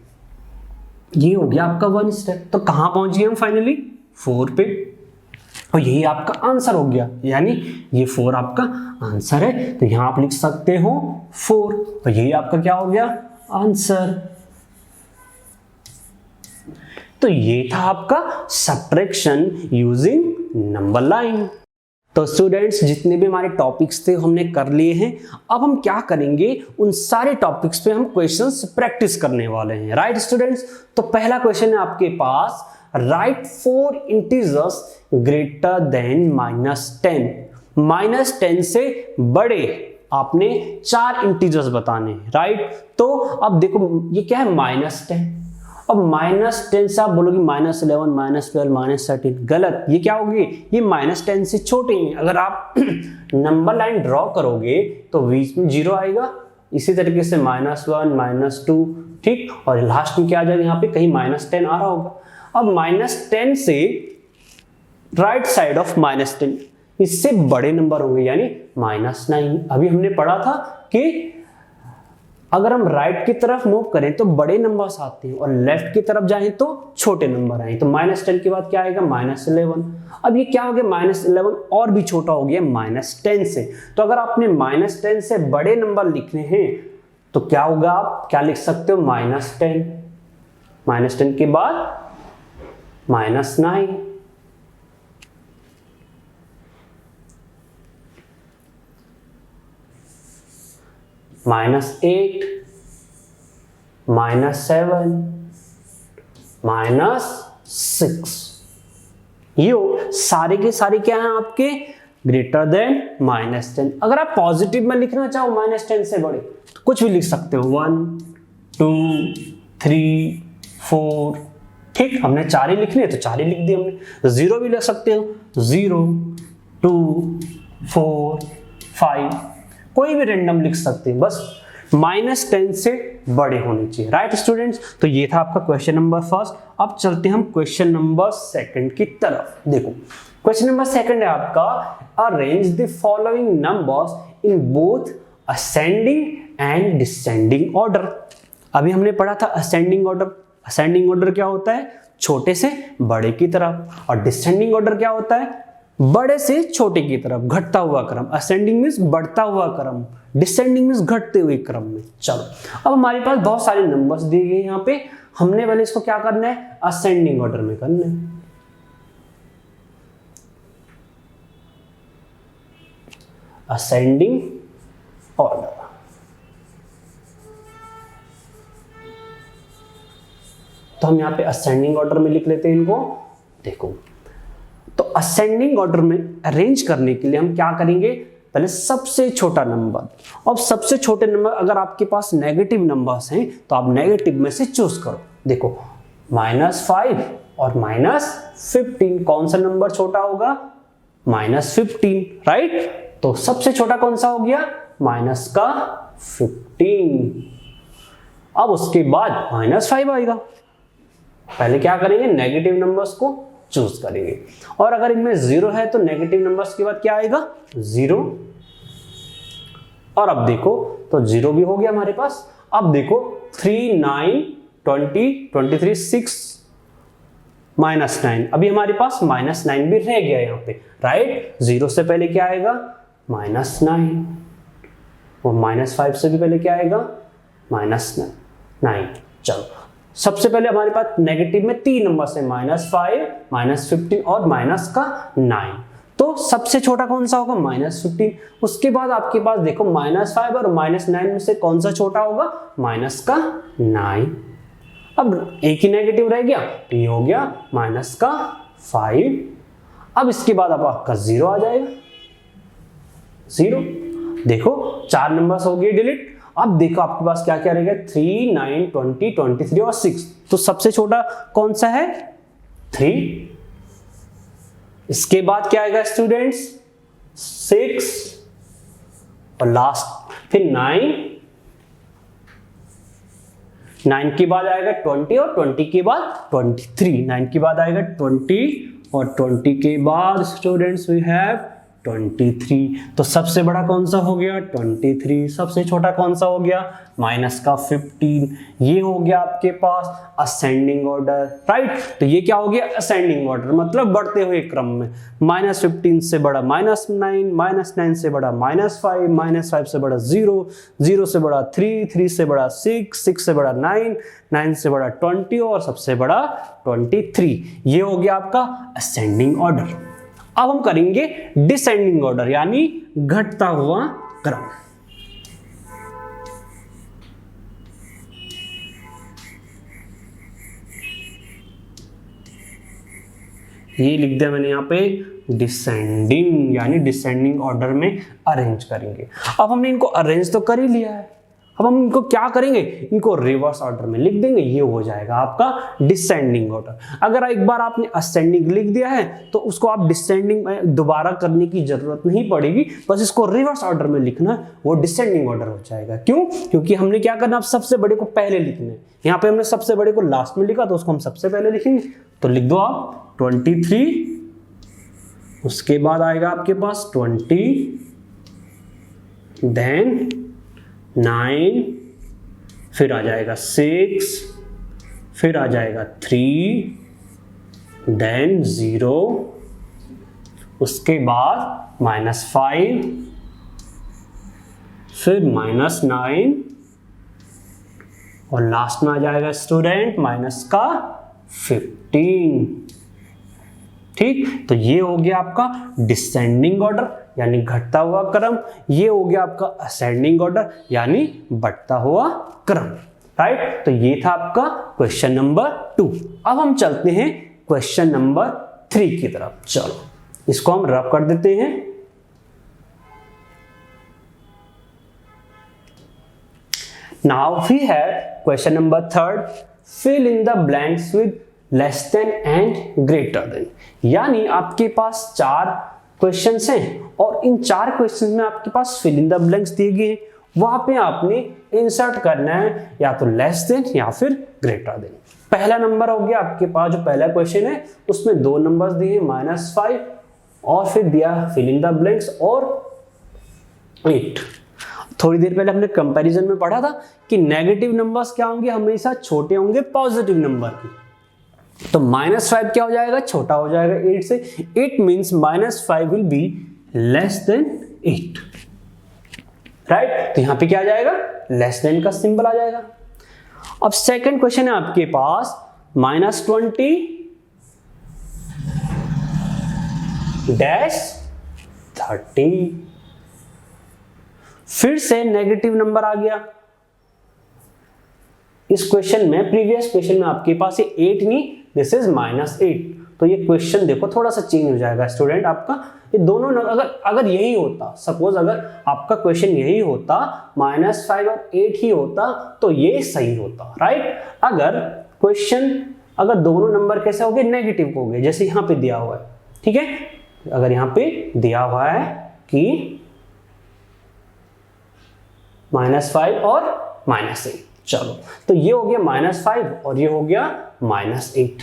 ये हो गया आपका 1 स्टेप। तो कहां पहुंच गए हम फाइनली, 4 पे। और यही आपका आंसर हो गया, यानी ये 4 आपका आंसर है। तो यहां आप लिख सकते हो 4। तो यही आपका क्या हो गया, आंसर। तो ये था आपका सब्ट्रैक्शन यूजिंग नंबर लाइन। तो स्टूडेंट्स जितने भी हमारे टॉपिक्स थे हमने कर लिए हैं। अब हम क्या करेंगे, उन सारे टॉपिक्स पे हम क्वेश्चंस प्रैक्टिस करने वाले हैं। राइट स्टूडेंट्स, तो पहला क्वेश्चन है आपके पास, राइट 4 इंटीजर्स ग्रेटर देन -10। -10 से बड़े आपने 4 इंटीजर्स बताने हैं। राइट, तो अब देखो ये क्या है, -10। अब -10 से आप बोलोगे -11, -12, -13, गलत। ये क्या होगी, ये -10 से छोटे हैं। अगर आप नंबर लाइन ड्रॉ करोगे तो बीच में 0 आएगा, इसी तरीके से -1, -2, ठीक, और लास्ट में क्या आ जाएगा, यहाँ पे कहीं -10 आ रहा होगा। अब -10 से राइट साइड ऑफ -10 इससे बड़े नंबर होंगे, यानी -9। अभी हमने पढ़ा था कि अगर हम राइट की तरफ मूव करें तो बड़े नंबर्स आते हैं और लेफ्ट की तरफ जाएं तो छोटे नंबर आए। तो -10 के बाद क्या आएगा, -11। अब ये क्या हो गया, -11 और भी छोटा हो गया -10 से। तो अगर आपने -10 से बड़े नंबर लिखने हैं तो क्या होगा, आप क्या लिख सकते हो, -10, -10 के बाद -9, -8, -7, -6। ये सारे के सारे क्या हैं आपके, ग्रेटर देन -10। अगर आप पॉजिटिव में लिखना चाहो -10 से बड़े तो कुछ भी लिख सकते हो, 1, 2, 3, 4, ठीक। हमने 4 ही लिखने तो 4 ही लिख दिए हमने। 0 भी लिख सकते हो, 0, 2, 4, 5, कोई भी रैंडम लिख सकते हैं, बस -10 से बड़े होने चाहिए। राइट स्टूडेंट्स, तो ये था आपका क्वेश्चन नंबर फर्स्ट। अब चलते हैं हम क्वेश्चन नंबर सेकंड की तरफ। देखो क्वेश्चन नंबर सेकंड है आपका, arrange the following numbers in both ascending and descending order. अभी हमने पढ़ा था असेंडिंग ऑर्डर। असेंडिंग ऑर्डर क्या होता है, छोटे से बड़े की तरफ, और डिसेंडिंग ऑर्डर क्या होता है, बड़े से छोटे की तरफ, घटता हुआ क्रम। असेंडिंग मींस बढ़ता हुआ क्रम, डिसेंडिंग मींस घटते हुए क्रम में। चलो अब हमारे पास बहुत सारे नंबर्स दिए गए यहाँ पे, हमने पहले इसको क्या करना है, असेंडिंग ऑर्डर में करना है। असेंडिंग ऑर्डर, तो हम यहाँ पे असेंडिंग ऑर्डर में लिख लेते हैं इनको। देखो तो असेंडिंग ऑर्डर में अरेंज करने के लिए हम क्या करेंगे, पहले सबसे छोटा नंबर। अब सबसे छोटे नंबर, अगर आपके पास नेगेटिव नंबर्स हैं तो आप नेगेटिव में से चूज करो। देखो -5 और -15, कौन सा नंबर छोटा होगा, -15। राइट, तो सबसे छोटा कौन सा हो गया, -15। अब उसके बाद -5 आएगा। पहले क्या करेंगे, नेगेटिव नंबर्स को चूज करेंगे, और अगर इनमें 0 है तो नेगेटिव नंबर्स के बाद क्या आएगा, 0। और अब देखो तो 0 भी हो गया हमारे पास। अब देखो 3, 9, 20, 23, 6, -9। अभी हमारे पास -9 भी रह गया यहाँ पे। राइट, 0 से पहले क्या आएगा, -9, और -5 से भी पहले क्या आएगा, -9। चलो सबसे पहले हमारे पास नेगेटिव में 3 नंबर है, -5, -15 और -9। तो सबसे छोटा कौन सा होगा, -15। उसके बाद आपके पास देखो -5 और -9 में से कौन सा छोटा होगा, -9। अब एक ही नेगेटिव रह गया, तो ये हो गया -5। अब इसके बाद अब आपका 0 आ जाएगा, 0। देखो 4 नंबर्स हो गए डिलीट। अब देखो आपके पास क्या क्या रहेगा, 3, 9, 20, 23 और 6। तो सबसे छोटा कौन सा है, 3। इसके बाद क्या आएगा स्टूडेंट्स, 6, और लास्ट फिर 9 के बाद आएगा 20, और 20 के बाद 23। 9 के बाद आएगा 20, और 20 के बाद स्टूडेंट्स वी हैव 23। तो सबसे बड़ा कौन सा हो गया, 23। सबसे छोटा कौन सा हो गया, -15। ये हो गया आपके पास असेंडिंग ऑर्डर। राइट, तो ये क्या हो गया, असेंडिंग ऑर्डर, मतलब बढ़ते हुए क्रम में। -15 से बड़ा -9, -9 से बड़ा -5, -5 से बड़ा 0, 0 से बड़ा 3, 3 से बड़ा 6, 6 से बड़ा 9, 9 से बड़ा 20, और सबसे बड़ा 23। ये हो गया आपका असेंडिंग ऑर्डर। अब हम करेंगे डिसेंडिंग ऑर्डर यानी घटता हुआ क्रम। ये लिख दिया मैंने यहाँ पे डिसेंडिंग, यानी डिसेंडिंग ऑर्डर में अरेंज करेंगे। अब हमने इनको अरेंज तो कर ही लिया है, अब हम इनको क्या करेंगे, इनको रिवर्स ऑर्डर में लिख देंगे, ये हो जाएगा आपका डिसेंडिंग ऑर्डर। अगर एक बार आपने असेंडिंग लिख दिया है तो उसको आप डिसेंडिंग में दोबारा करने की जरूरत नहीं पड़ेगी, बस इसको रिवर्स ऑर्डर में लिखना, वो डिसेंडिंग ऑर्डर हो जाएगा। क्यों? क्योंकि हमने क्या करना, अब सबसे बड़े को पहले लिखना है। यहाँ पे हमने सबसे बड़े को लास्ट में लिखा तो उसको हम सबसे पहले लिखेंगे, तो लिख दो आप 23, उसके बाद आएगा आपके पास 20, देन 9, फिर आ जाएगा 6, फिर आ जाएगा 3, देन 0, उसके बाद -5, फिर -9 और लास्ट में आ जाएगा स्टूडेंट माइनस का 15। ठीक, तो ये हो गया आपका डिसेंडिंग ऑर्डर यानी घटता हुआ क्रम, ये हो गया आपका असेंडिंग ऑर्डर यानी बढ़ता हुआ क्रम। राइट, तो ये था आपका क्वेश्चन नंबर 2। अब हम चलते हैं क्वेश्चन नंबर 3 की तरफ। चलो इसको हम रब कर देते हैं। Now we have question number 3, fill in the blanks with less than and greater than। यानी आपके पास 4 क्वेश्चंस हैं और इन 4 क्वेश्चंस में आपके पास fill in the blanks दिए गए हैं, वहां पे आपने इंसर्ट करना है या तो लेस देन या फिर ग्रेटर देन। पहला नंबर हो गया आपके पास, जो पहला क्वेश्चन है उसमें 2 नंबर्स दिए -5 और फिर दिया fill in the blanks और 8। थोड़ी देर पहले हमने कंपैरिजन में पढ़ा था कि नेगेटिव नंबर्स क्या होंगे, हमेशा छोटे होंगे पॉजिटिव नंबर की। तो -5 क्या हो जाएगा, छोटा हो जाएगा 8 से। It means -5 will be less then 8। Right, तो यहां पे क्या आ जाएगा, लेस देन का सिंबल आ जाएगा। अब सेकंड क्वेश्चन है आपके पास -20 -30। फिर से नेगेटिव नंबर आ गया इस क्वेश्चन में। प्रीवियस क्वेश्चन में आपके पास ये 8 नहीं, दिस इज -8। तो ये क्वेश्चन देखो थोड़ा सा चेंज हो जाएगा स्टूडेंट आपका। ये दोनों अगर यही होता, सपोज अगर आपका क्वेश्चन यही होता, -5 और 8 ही होता तो ये सही होता। राइट, अगर क्वेश्चन अगर दोनों नंबर कैसे हो गए, नेगेटिव हो गए, जैसे यहां पे दिया हुआ है। ठीक है, अगर यहां पे दिया हुआ है कि -5 और -8, चलो तो ये हो गया -5 और ये हो गया -8।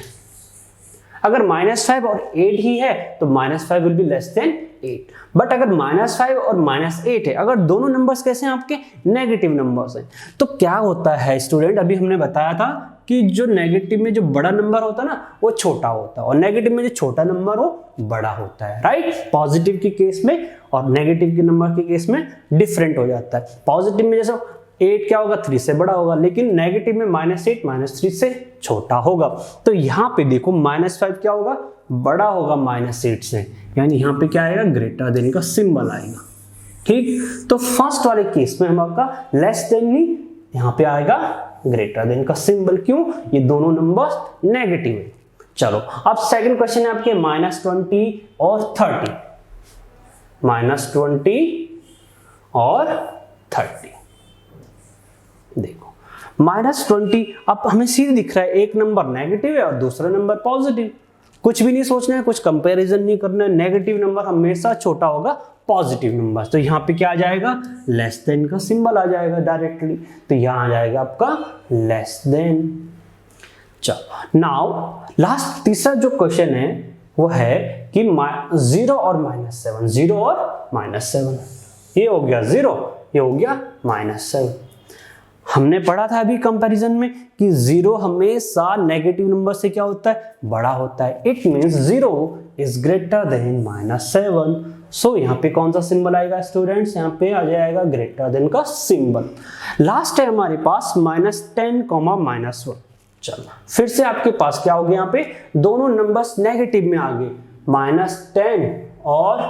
अगर -5 और 8 ही है तो -5 will be less then 8। But अगर -5 और -8 है, अगर दोनों नंबर्स कैसे हैं आपके, नेगेटिव नंबर्स हैं, तो क्या होता है स्टूडेंट, अभी हमने बताया था कि जो नेगेटिव में जो बड़ा नंबर होता है ना वो छोटा होता है और नेगेटिव में जो छोटा नंबर हो बड़ा होता है। राइट, पॉजिटिव के केस में और नेगेटिव के नंबर के केस में डिफरेंट हो जाता है। पॉजिटिव में जैसे 8 क्या होगा, 3 से बड़ा होगा, लेकिन नेगेटिव में -8 -3 से छोटा होगा। तो यहाँ पे देखो -5 क्या होगा, बड़ा होगा -8 से, यानी यहाँ पे क्या आएगा, ग्रेटर देन का सिंबल आएगा। ठीक, तो फर्स्ट वाले केस में हम आपका लेस देन नहीं, यहाँ पे आएगा ग्रेटर देन का सिंबल। क्यों, ये दोनों नंबर्स नेगेटिव है। चलो अब सेकंड क्वेश्चन है आपके -20 और 30। -20 और 30 देखो, -20 अब हमें सीधे दिख रहा है, एक नंबर नेगेटिव है और दूसरा नंबर पॉजिटिव। कुछ भी नहीं सोचना है, कुछ कंपैरिजन नहीं करना है। नेगेटिव नंबर हमेशा छोटा होगा पॉजिटिव नंबर, तो यहाँ पे क्या आ जाएगा, लेस देन का सिंबल आ जाएगा डायरेक्टली। तो यहाँ आ जाएगा आपका लेस देन। चलो नाउ लास्ट तीसरा जो क्वेश्चन है वो है कि 0 और -7, 0 और -7, ये हो गया 0, ये हो गया -7। हमने पढ़ा था अभी कंपैरिजन में कि 0 हमेशा नेगेटिव नंबर से क्या होता है, बड़ा होता है। It means 0 is greater than -7। सो यहाँ पे कौन सा सिंबल आएगा स्टूडेंट्स, यहाँ पे आ जाएगा ग्रेटर देन का सिंबल। लास्ट है हमारे पास -10, -1। चलो फिर से आपके पास क्या हो गया, यहाँ पे दोनों नंबर्स नेगेटिव में आ गए, -10 और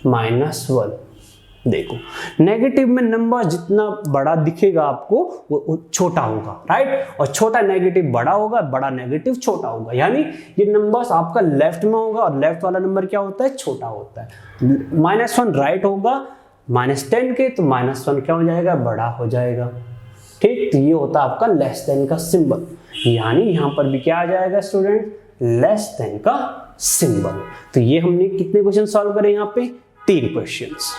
-1। देखो नेगेटिव में नंबर जितना बड़ा दिखेगा आपको वो छोटा होगा, राइट। और छोटा नेगेटिव बड़ा होगा, बड़ा नेगेटिव छोटा होगा, यानी ये नंबर्स आपका लेफ्ट में होगा और लेफ्ट वाला नंबर क्या होता है, छोटा होता है। -1 राइट होगा -10 के, तो -1 क्या हो जाएगा, बड़ा हो जाएगा, ठीक। तो ये होता है आपका लेस देन का सिंबल, यानी यहां पर भी क्या आ जाएगा स्टूडेंट, लेस देन का सिंबल। तो ये हमने कितने क्वेश्चन सॉल्व करे यहाँ पे, 3 क्वेश्चंस।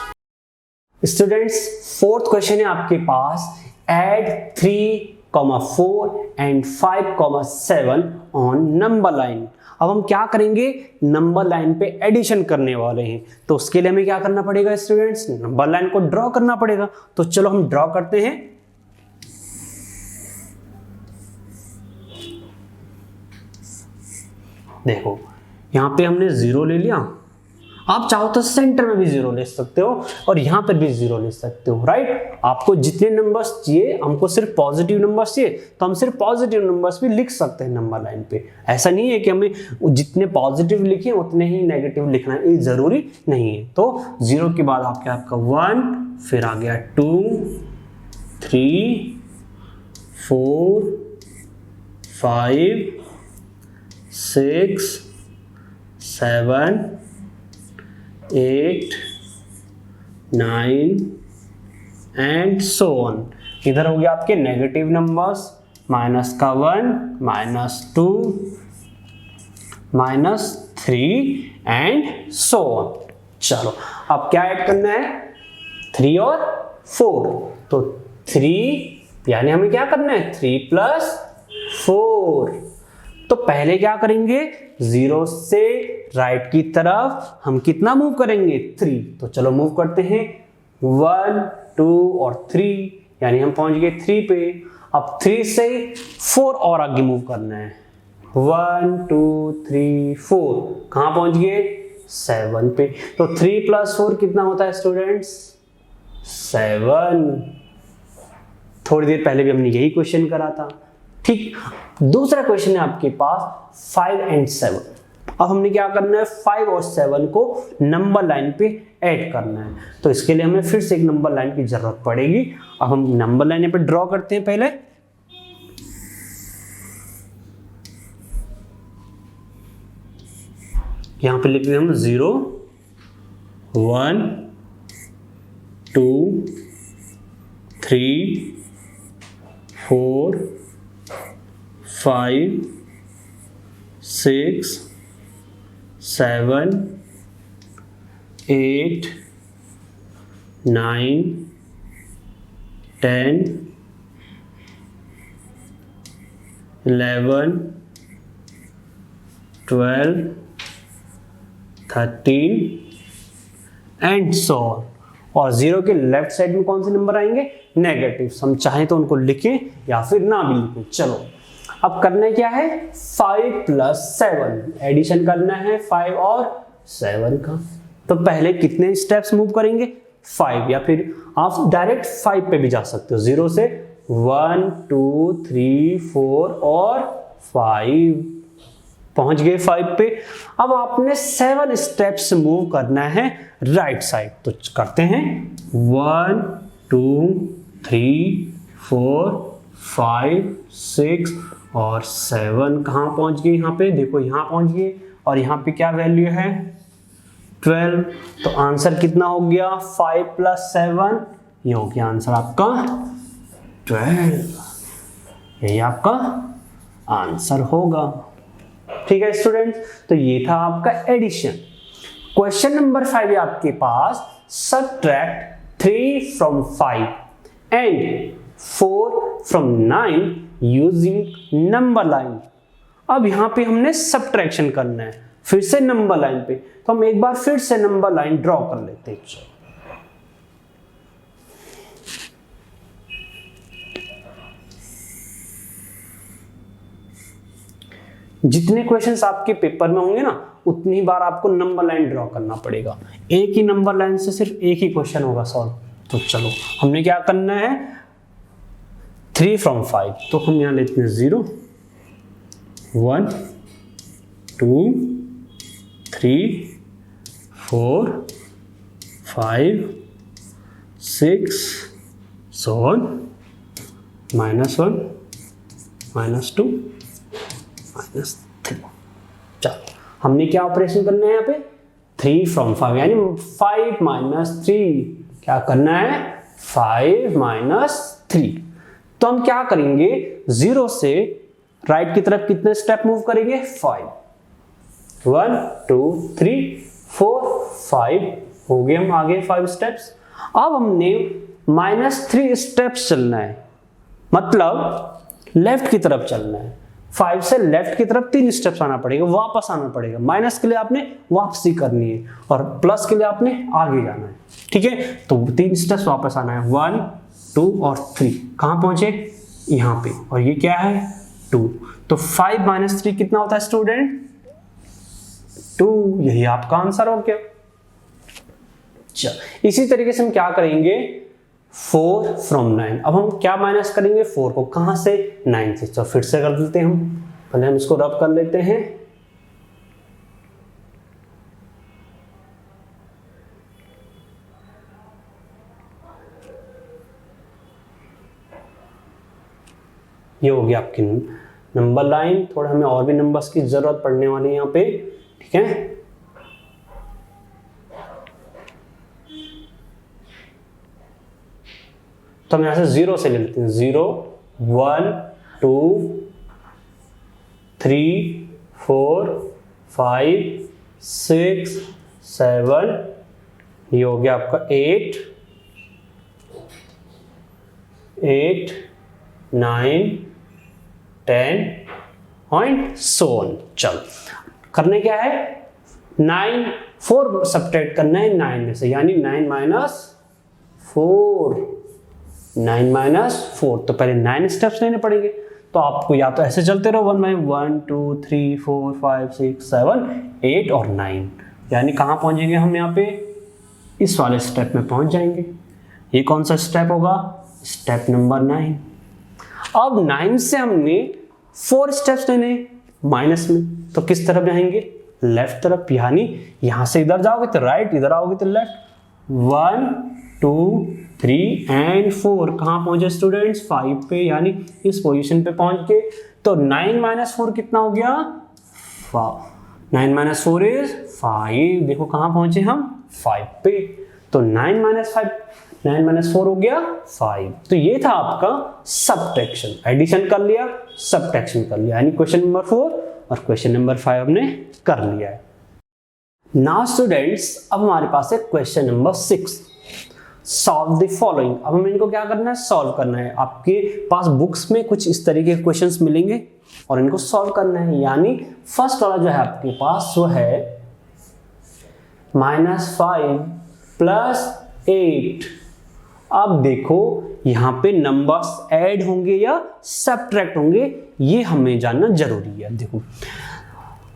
स्टूडेंट्स फोर्थ क्वेश्चन है आपके पास, add 3, 4 and 5, 7 on number line. अब हम क्या करेंगे, नंबर लाइन पे एडिशन करने वाले हैं, तो उसके लिए हमें क्या करना पड़ेगा स्टूडेंट्स, नंबर लाइन को ड्रॉ करना पड़ेगा। तो चलो हम ड्रॉ करते हैं। देखो यहां पे हमने 0 ले लिया, आप चाहो तो सेंटर में भी 0 ले सकते हो और यहां पर भी 0 ले सकते हो, राइट। आपको जितने नंबर्स चाहिए, हमको सिर्फ पॉजिटिव नंबर्स चाहिए तो हम सिर्फ पॉजिटिव नंबर्स भी लिख सकते हैं नंबर लाइन पे। ऐसा नहीं है कि हमें जितने पॉजिटिव लिखे उतने ही नेगेटिव लिखना है, ये जरूरी नहीं है। तो 0 के बाद आपका 1, फिर आ गया 2, 3, 4, 5, 6, 7, 8, 9 एंड सो ऑन। इधर हो गया आपके negative numbers, -1, -2, -3 and so on. चलो अब क्या ऐड करना है, 3 और 4, तो 3 यानी हमें क्या करना है, 3 + 4। तो पहले क्या करेंगे, 0 से राइट की तरफ हम कितना मूव करेंगे, 3। तो चलो मूव करते हैं, 1, 2 और 3, यानी हम पहुंच गए 3 पे। अब 3 से 4 और आगे मूव करना है, 1, 2, 3, 4, कहां पहुंच गए, 7 पे। तो 3 + 4 कितना होता है स्टूडेंट्स, 7। थोड़ी देर पहले भी हमने यही क्वेश्चन करा था, ठीक। दूसरा क्वेश्चन है आपके पास 5 एंड 7। अब हमने क्या करना है, 5 और 7 को नंबर लाइन पे ऐड करना है, तो इसके लिए हमें फिर से एक नंबर लाइन की जरूरत पड़ेगी। अब हम नंबर लाइन पे ड्रॉ करते हैं। पहले यहां पे लिखते हैं हम 0, 1, 2, 3, 4, 5, 6, 7, 8, 9, 10, 11, 12, 13 एंड सो ऑन। और 0 के लेफ्ट साइड में कौन से नंबर आएंगे, नेगेटिव। हम चाहें तो उनको लिखें या फिर ना भी लिखें। चलो अब करना क्या है, 5 + 7 एडिशन करना है 5 और 7 का। तो पहले कितने स्टेप्स मूव करेंगे, 5, या फिर आप डायरेक्ट 5 पे भी जा सकते हो। 0 से 1, 2, 3, 4 और 5 पहुंच गए 5 पे। अब आपने 7 स्टेप्स मूव करना है राइट साइड, तो करते हैं 1, 2, 3, 4, 5, 6 और 7। कहां पहुंच गए, यहां पे देखो, यहां पहुंच गए और यहां पे क्या वैल्यू है, 12। तो आंसर कितना हो गया, 5 + 7, ये हो गया आंसर आपका 12। यही आपका आंसर होगा, ठीक है स्टूडेंट्स। तो ये था आपका एडिशन। क्वेश्चन नंबर 5 है आपके पास, subtract 3 from 5 and 4 from 9 using number line. अब यहां पे हमने सबट्रैक्शन करना है फिर से नंबर लाइन पे, तो हम एक बार फिर से नंबर लाइन ड्रॉ कर लेते हैं। जितने क्वेश्चंस आपके पेपर में होंगे ना, उतनी बार आपको नंबर लाइन ड्रॉ करना पड़ेगा। एक ही नंबर लाइन से सिर्फ एक ही क्वेश्चन होगा सॉल्व। तो चलो हमने क्या करना है, 3 from 5, तो हम यहां लेते हैं 0, 1, 2, 3 4 5 6 so on -1 -2 -3। चलो हमने क्या ऑपरेशन करना है यहाँ पे 3 from 5 यानी 5 - 3 क्या करना है 5 - 3। तो हम क्या करेंगे 0 से राइट की तरफ कितने स्टेप मूव करेंगे 5 1 2 3 4 5 हो गए हम आगे 5 स्टेप्स। अब हमने -3 स्टेप्स चलना है मतलब लेफ्ट की तरफ चलना है 5 से लेफ्ट की तरफ 3 स्टेप्स आना पड़ेगा वापस आना पड़ेगा। माइनस के लिए आपने वापसी करनी है और प्लस के लिए आपने आगे जाना है ठीक है। तो 3 स्टेप्स वापस आना है 1 2 और 3 कहां पहुंचे यहां पे और ये क्या है 2। तो 5 - 3 कितना होता है स्टूडेंट 2। यही आपका आंसर हो गया। चल इसी तरीके से हम क्या करेंगे 4 from 9। अब हम क्या माइनस करेंगे 4 को कहां से 9 से। तो फिर से कर देते हैं हम पहले हम इसको रब कर लेते हैं। ये हो गया आपकी नंबर लाइन। थोड़ा हमें और भी नंबर्स की जरूरत पड़ने वाली है यहाँ पे ठीक है। तो हम यहां से 0 से ले लेते हैं 0 1 2 3 4 5 6 7 ये हो गया आपका 8 9 10 पॉइंट सो ऑन। चल करने क्या है 9 4 सब्ट्रैक्ट करना है 9 में से यानी 9 - 4 9 - 4। तो पहले 9 स्टेप्स लेने पड़ेंगे। तो आपको या तो ऐसे चलते रहो 1 by 1 2 3 4 5 6 7 8 और 9 यानी कहाँ पहुंचेंगे हम यहाँ पे इस वाले स्टेप में पहुंच जाएंगे। ये कौन सा स्टेप होगा स्टेप नंबर 9। अब 9 से हमने 4 स्टेप्स लेने माइनस में तो किस तरफ जाएंगे लेफ्ट तरफ यानी यहां से इधर जाओगे तो राइट इधर आओगे तो लेफ्ट 1 2 3 एंड 4 कहां पहुंचे स्टूडेंट्स 5 पे यानी इस पोजीशन पे पहुंच के। तो 9 - 4 कितना हो गया 9 - 4 इज 5। देखो कहां पहुंचे हम 5 पे। तो 9 - 4 हो गया 5। तो ये था आपका सबट्रैक्शन। एडिशन कर लिया सबट्रैक्शन कर लिया यानी क्वेश्चन नंबर 4 और क्वेश्चन नंबर 5 हमने कर लिया है। नाउ स्टूडेंट्स अब हमारे पास है question number 6 solve the following. अब हमें इनको क्या करना है सॉल्व करना है। आपके पास बुक्स में कुछ इस तरीके के क्वेश्चंस मिलेंगे और इनको सॉल्व करना है। यानी फर्स्ट वाला जो है आपके पास वो है -5 + 8। अब देखो यहाँ पे नंबर्स ऐड होंगे या सब्ट्रैक्ट होंगे ये हमें जानना जरूरी है। देखो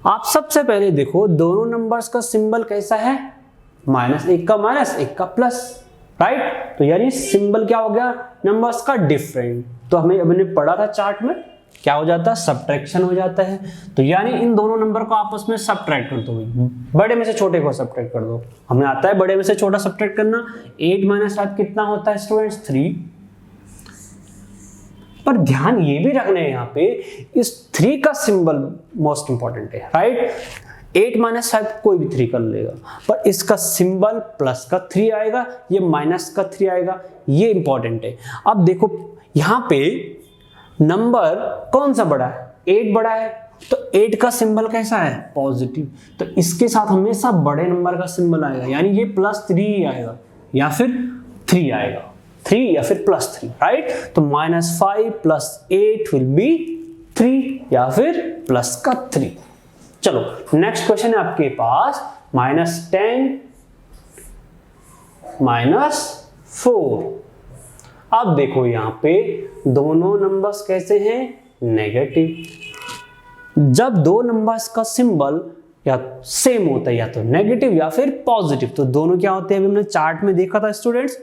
आप सबसे पहले देखो दोनों नंबर्स का सिंबल कैसा है -1 का माइनस 1 का प्लस राइट। तो यानी सिंबल क्या हो गया नंबर्स का डिफरेंट। तो हमें हमने पढ़ा था चार्ट में क्या हो जाता है सब्ट्रैक्शन हो जाता है। तो यानी इन दोनों नंबर को आपस में सब्ट्रैक्ट कर दो बड़े में से छोटे को सब्ट्रैक्ट कर दो। हमें आता है बड़े में से छोटा सब्ट्रैक्ट करना। 8 - 5 कितना होता है स्टूडेंट्स 3। पर ध्यान ये भी रखना है यहाँ पे इस 3 का सिंबल मोस्ट इंपॉर्टेंट है राइट। 8 - 5 कोई भी 3 कर लेगा पर इसका सिंबल प्लस का 3 आएगा ये माइनस का 3 आएगा ये इंपॉर्टेंट है। अब देखो यहाँ पे नंबर कौन सा बड़ा है 8 बड़ा है तो 8 का सिंबल कैसा है पॉजिटिव। तो इसके साथ हमेशा बड़े नंबर का सिंबल आएगा यानी ये +3 आएगा या फिर 3 आएगा 3 या फिर +3 राइट। तो -5 + 8 विल बी 3 या फिर प्लस का 3। चलो नेक्स्ट क्वेश्चन है आपके पास -10 - 4। अब देखो यहां पे दोनों नंबर्स कैसे हैं नेगेटिव। जब दो नंबर्स का सिंबल या सेम होता है या तो नेगेटिव या फिर पॉजिटिव तो दोनों क्या होते हैं अभी हमने चार्ट में देखा था स्टूडेंट्स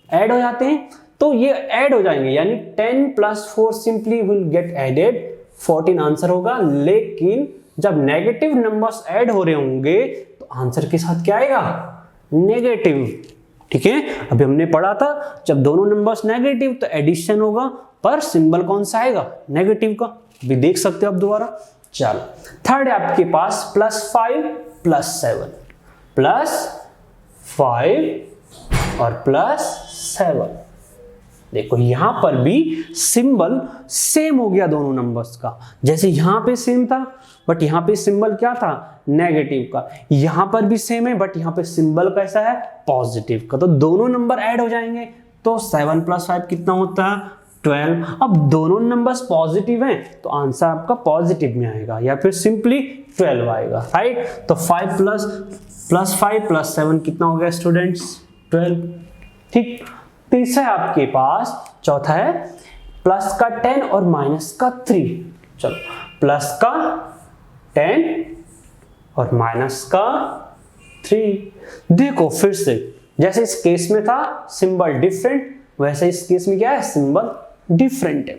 ऐड हो जाते हैं। तो ये ऐड हो जाएंगे यानी 10 + 4 simply will get added 14 answer होगा। लेकिन जब नेगेटिव नंबर्स ऐड हो रहे होंगे तो आंसर के साथ क्या आएगा, नेगेटिव। ठीक है, अभी हमने पढ़ा था जब दोनों नंबर्स नेगेटिव तो एडिशन होगा, पर सिंबल कौन सा आएगा, नेगेटिव का। अभी देख सकते हो आप दोबारा। चलो थर्ड है आपके पास +5 +7, +5 और +7। देखो यहां पर भी सिंबल सेम हो गया दोनों नंबर्स का, जैसे यहां पे सेम था बट यहां पे सिंबल क्या था, नेगेटिव का। यहां पर भी सेम है बट यहां पे सिंबल कैसा है, पॉजिटिव का। तो दोनों नंबर ऐड हो जाएंगे, तो 7 + 5 कितना होता है, 12। अब दोनों नंबर्स पॉजिटिव हैं तो आंसर आपका पॉजिटिव में आएगा या फिर सिंपली 12 आएगा, राइट। तो 5 + 5 + 7 कितना हो गया स्टूडेंट्स, 12। ठीक, तीसरा है आपके पास, चौथा है +10 और -3। चलो +10 और -3। देखो फिर से जैसे इस केस में था सिंबल डिफरेंट, वैसे इस केस में क्या है, सिंबल डिफरेंट है।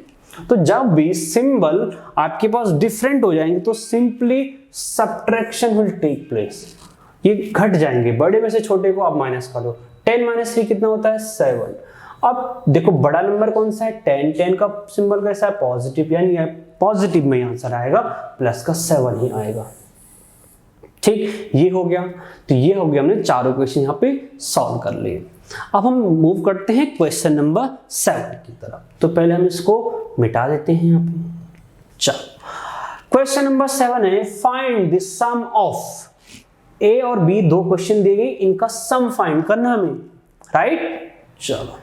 तो जब भी सिंबल आपके पास डिफरेंट हो जाएंगे तो simply subtraction will take place, ये घट जाएंगे, बड़े में से छोटे को आप माइनस कर दो। 10 - 3 कितना होता है, 7। अब देखो बड़ा नंबर कौन सा है, 10। 10 का सिंबल कैसा है, पॉजिटिव, यानी पॉजिटिव में आंसर आएगा, प्लस का 7 ही आएगा। ठीक, ये हो गया। तो ये हो गया, हमने चारों क्वेश्चन यहाँ पे सॉल्व कर लिए। अब हम मूव करते हैं क्वेश्चन नंबर 7 की तरफ। तो पहले हम इसको मिटा देते हैं यहाँ पे। चलो क्वेश्चन नंबर 7 है, फाइंड द सम ऑफ ए और बी। दो क्वेश्चन दिए गए, इनका सम फाइंड करना हमें, राइट। चलो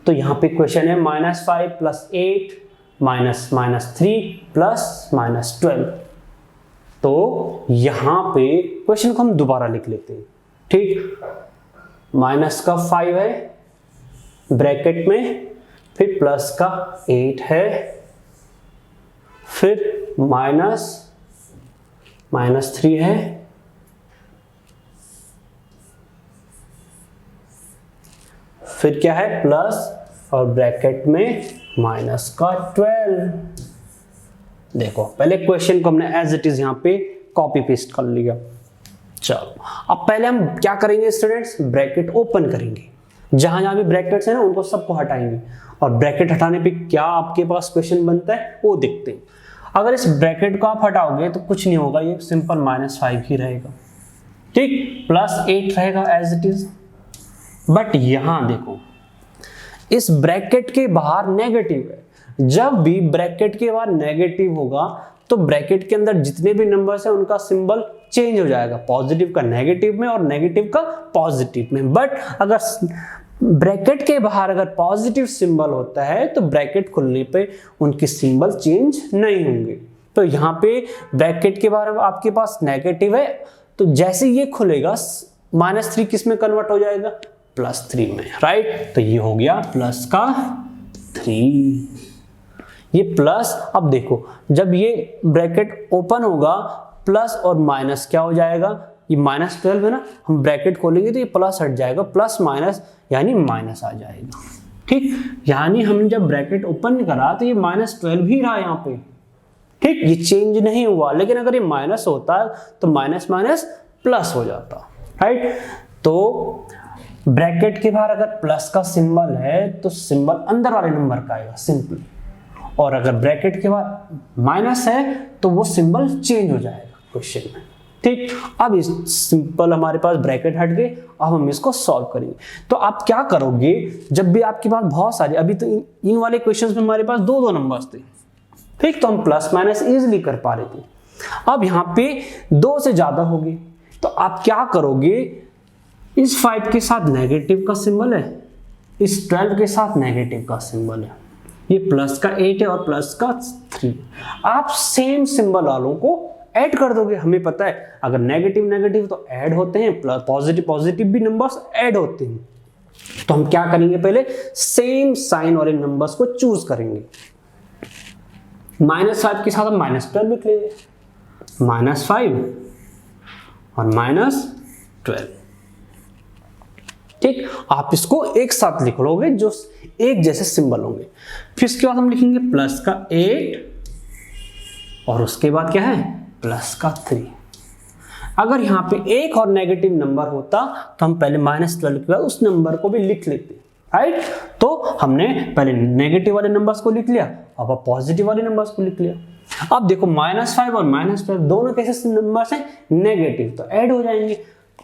तो यहां पे क्वेश्चन है -5 + 8 -3 + -12। तो यहां पे क्वेश्चन को हम दोबारा लिख लेते हैं। ठीक, -5 है ब्रैकेट में, फिर +8 है, फिर -3 है, फिर क्या है, प्लस और ब्रैकेट में -12। देखो पहले क्वेश्चन को हमने एज इट इज यहाँ पे कॉपी पेस्ट कर लिया। चलो अब पहले हम क्या करेंगे स्टूडेंट्स, ब्रैकेट ओपन करेंगे। जहां जहां भी ब्रैकेट्स है ना उनको सबको हटाएंगे, और ब्रैकेट हटाने पे क्या आपके पास क्वेश्चन बनता है वो देखते हैं। अगर इस ब्रैकेट को आप हटाओगे तो कुछ नहीं होगा, ये सिंपल -5 ही रहेगा। ठीक, +8 रहेगा एज इट इज। बट यहां देखो इस ब्रैकेट के बाहर नेगेटिव है। जब भी ब्रैकेट के बाहर नेगेटिव होगा तो ब्रैकेट के अंदर जितने भी नंबर्स हैं उनका सिंबल चेंज हो जाएगा, पॉजिटिव का नेगेटिव में और नेगेटिव का पॉजिटिव में। बट अगर ब्रैकेट के बाहर अगर पॉजिटिव सिंबल होता है तो ब्रैकेट खुलने पे उनके सिंबल चेंज नहीं होंगे। तो यहाँ पे ब्रैकेट के बाहर आपके पास नेगेटिव है, तो जैसे ये खुलेगा -3 किस में कन्वर्ट हो जाएगा, +3 में, राइट। तो ये हो गया +3। ये प्लस, अब देखो जब ये ब्रैकेट ओपन होगा प्लस और माइनस क्या हो जाएगा, ये -12 है ना, हम ब्रैकेट खोलेंगे तो ये प्लस हट जाएगा, प्लस माइनस यानी माइनस आ जाएगा। ठीक, यानी हम जब ब्रैकेट ओपन करा तो ये -12 ही रहा यहाँ पे। ठीक, ये चेंज नहीं हुआ। लेकिन अगर ये माइनस होता तो माइनस माइनस प्लस हो जाता, राइट। तो ब्रैकेट के बाहर अगर प्लस का सिंबल है तो सिंबल अंदर वाले नंबर का आएगा सिंपली, और अगर ब्रैकेट के बाद माइनस है तो वो सिंबल चेंज हो जाएगा क्वेश्चन में। ठीक, अब इस सिंपल हमारे पास ब्रैकेट हट गए, अब हम इसको सॉल्व करेंगे। तो आप क्या करोगे, जब भी आपके पास बहुत सारे, अभी तो इन वाले क्वेश्चंस में हमारे पास 2 नंबर्स थे, ठीक, तो हम प्लस माइनस इजिली कर पा रहे थे। अब यहाँ पे 2 से ज्यादा हो गए तो आप क्या करोगे, इस 5 के साथ नेगेटिव का सिंबल है, इस 12 के साथ नेगेटिव का सिंबल है, ये प्लस का 8 है और प्लस का 3। आप सेम सिंबल वालों को ऐड कर दोगे। हमें पता है अगर नेगेटिव नेगेटिव तो ऐड होते हैं, प्लस पॉजिटिव पॉजिटिव भी नंबर्स ऐड होते हैं। तो हम क्या करेंगे, पहले सेम साइन वाले नंबर्स को चूज करेंगे। -5 के साथ हम -12 लिख लेंगे, -5 और -12। ठीक, आप इसको एक साथ लिख लोगे जो एक जैसे सिंबल होंगे। फिर इसके बाद हम लिखेंगे प्लस का 8 और उसके बाद क्या है प्लस का 3। अगर यहाँ पे एक और नेगेटिव नंबर होता तो हम पहले -12 के बाद उस नंबर को भी लिख लेते, राइट। तो हमने पहले नेगेटिव वाले नंबर्स को लिख लिया, अब पॉजिटिव वाले नंबर्स को लिख लिया। अब देखो -5 और -12 दोनों कैसे नंबर्स हैं नेगेटिव, तो ऐड हो जाएंगे।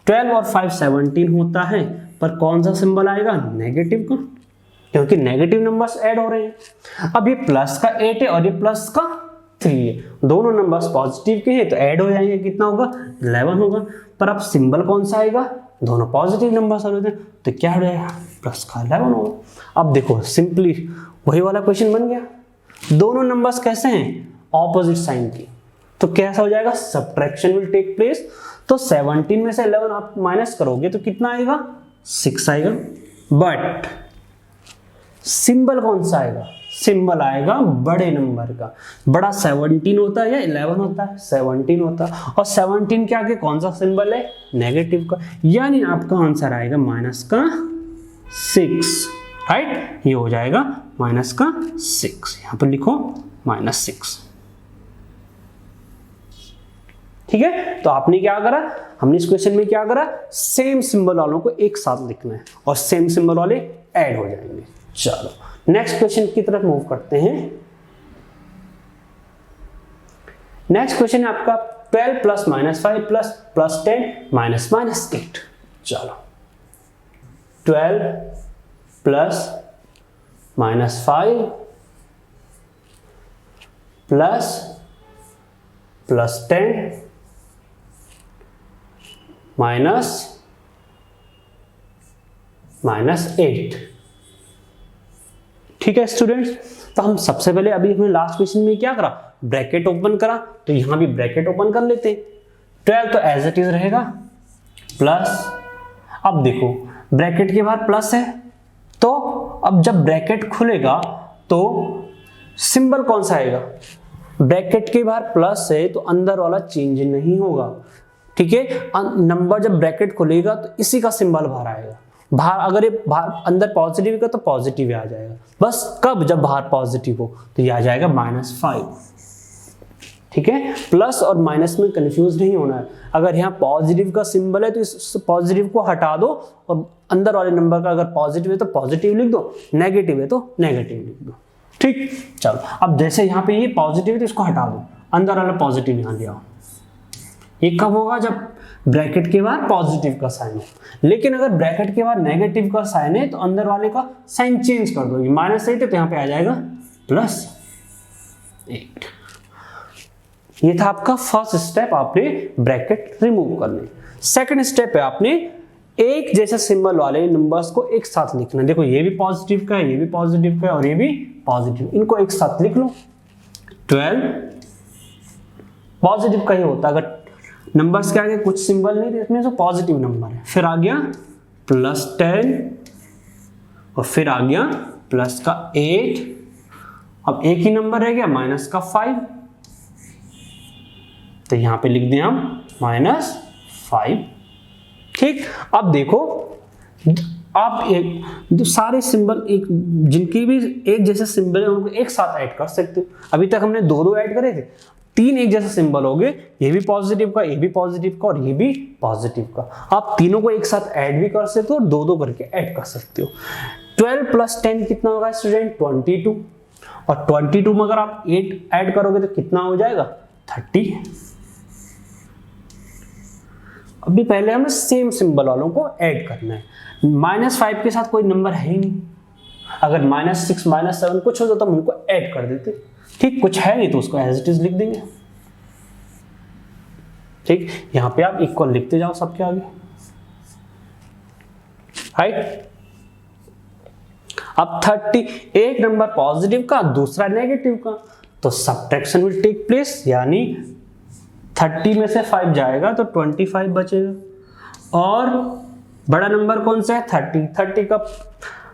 12 और 5 17 होता है, पर कौन सा सिंबल आएगा नेगेटिव का, क्योंकि नेगेटिव नंबर्स ऐड हो रहे हैं। अब ये प्लस का 8 है और ये प्लस का 3 है, दोनों नंबर्स पॉजिटिव के हैं तो ऐड हो जाएंगे, कितना होगा 11 होगा। पर अब सिंबल कौन सा आएगा, दोनों पॉजिटिव नंबर्स आ रहे थे तो क्या हो जाएगा प्लस का 11 होगा। अब देखो सिंपली वही वाला क्वेश्चन बन गया, दोनों नंबर्स कैसे हैं ऑपोजिट साइन की, तो कैसा हो जाएगा सब्ट्रैक्शन विल टेक प्लेस। तो 17 में से 11 आप माइनस करोगे तो कितना आएगा 6 आएगा। बट सिंबल कौन सा आएगा, सिंबल आएगा बड़े नंबर का। बड़ा 17 होता है या 11 होता है, 17 होता है, और 17 के आगे कौन सा सिंबल है नेगेटिव का, यानी आपका आंसर आएगा -6, राइट। ये हो जाएगा -6, यहां पर लिखो -6, ठीक है। तो आपने क्या करा, हमने इस क्वेश्चन में क्या करा, सेम सिंबल वालों को एक साथ लिखना है और सेम सिंबल वाले ऐड हो जाएंगे। चलो नेक्स्ट क्वेश्चन की तरफ मूव करते हैं। नेक्स्ट क्वेश्चन है आपका 12 प्लस -5 प्लस 10 -8। चलो 12 प्लस -5 प्लस 10 -8। ठीक है स्टूडेंट्स, तो हम सबसे पहले अभी हमने लास्ट क्वेश्चन में क्या करा, ब्रैकेट ओपन करा, तो यहां भी ब्रैकेट ओपन कर लेते हैं। 12 तो एज इट इज रहेगा प्लस, अब देखो ब्रैकेट के बाहर प्लस है, तो अब जब ब्रैकेट खुलेगा तो सिंबल कौन सा आएगा, ब्रैकेट के बाहर प्लस है तो अंदर वाला चेंज नहीं होगा, ठीक है। नंबर जब ब्रैकेट खुलेगा तो इसी का सिंबल बाहर आएगा, बाहर अगर ये बाहर अंदर पॉजिटिव का तो पॉजिटिव आ जाएगा, बस कब जब बाहर पॉजिटिव हो तो ये आ जाएगा -5, ठीक है। प्लस और माइनस में कंफ्यूज नहीं होना है, अगर यहाँ पॉजिटिव का सिंबल है तो इस पॉजिटिव को हटा दो और अंदर वाले नंबर का अगर पॉजिटिव है तो पॉजिटिव लिख दो, नेगेटिव है तो नेगेटिव लिख दो, ठीक। चलो अब जैसे यहाँ पे ये पॉजिटिव है तो इसको हटा दो, अंदर वाला पॉजिटिव यहाँ ले आओ। ये कब होगा, जब ब्रैकेट के बाद पॉजिटिव का साइन है, लेकिन अगर ब्रैकेट के बाद नेगेटिव का साइन है तो अंदर वाले का साइन चेंज कर दो, -8 है तो यहाँ पे आ जाएगा +8। ये था आपका फर्स्ट स्टेप, आपने ब्रैकेट रिमूव करने। सेकंड स्टेप है आपने एक जैसे सिंबल वाले नंबर्स को एक साथ लिखना। देखो ये भी पॉजिटिव का है, ये भी पॉजिटिव का है और ये भी पॉजिटिव, इनको एक साथ लिख लो। 12 पॉजिटिव का ही होता है, अगर नंबर्स के आगे कुछ सिंबल नहीं थे इसमें तो पॉजिटिव नंबर है। फिर आ गया +10 और फिर आ गया प्लस का 8, अब एक ही नंबर रह गया -5, तो यहां पे लिख दें हम -5, ठीक। अब देखो आप एक सारे सिंबल एक जिनकी भी एक जैसे सिंबल है उनको एक साथ ऐड कर सकते हो। अभी तक हमने दो ऐड करे थे, 3 एक जैसे सिंबल हो गए, ये भी पॉजिटिव का, ये भी पॉजिटिव का और ये भी पॉजिटिव का। आप तीनों को एक साथ ऐड भी कर सकते हो और दो करके ऐड कर सकते हो। 12 + 10 कितना होगा स्टूडेंट 22, और 22 में अगर आप 8 ऐड करोगे तो कितना हो जाएगा 30। अभी पहले हमें सेम सिंबल वालों को ऐड करना है। -5 के साथ कोई नंबर है ही नहीं, अगर -6 -7 कुछ हो जाता तो हम उनको ऐड कर देते, ठीक। कुछ है नहीं तो उसको एज इट इज लिख देंगे, ठीक। यहां पे आप इक्वल लिखते जाओ सबके आगे, राइट। अब 30 एक नंबर पॉजिटिव का दूसरा नेगेटिव का, तो सब्ट्रैक्शन विल टेक प्लेस, यानी 30 में से 5 जाएगा तो 25 बचेगा। और बड़ा नंबर कौन सा है 30 का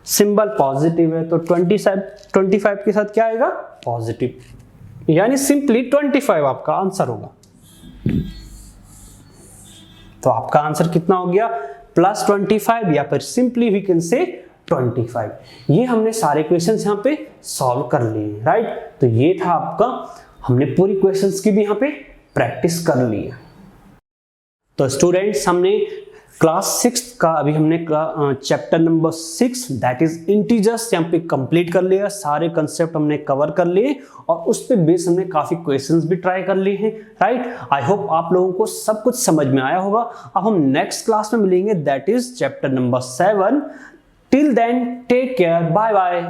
सिंबल पॉजिटिव है तो 25 के साथ क्या आएगा पॉजिटिव, यानी सिंपली 25 आपका आंसर होगा। तो आपका आंसर कितना हो गया +25, या फिर सिंपली वी कैन से 25। ये हमने सारे क्वेश्चंस यहाँ पे सॉल्व कर लिए, राइट। तो ये था आपका हमने पूरी क्वेश्चंस की भी यहाँ पे प्रैक्टिस कर ली है। तो स्टूडेंट्स, हमने क्लास 6 का अभी हमने chapter number 6 that is integers यहाँ पे कंप्लीट कर लिया। सारे कंसेप्ट हमने कवर कर लिए और उस पे बेस हमने काफी क्वेश्चंस भी ट्राई कर लिए हैं, राइट। आई होप आप लोगों को सब कुछ समझ में आया होगा। अब हम नेक्स्ट क्लास में मिलेंगे that is chapter number 7। Till then take care, bye bye.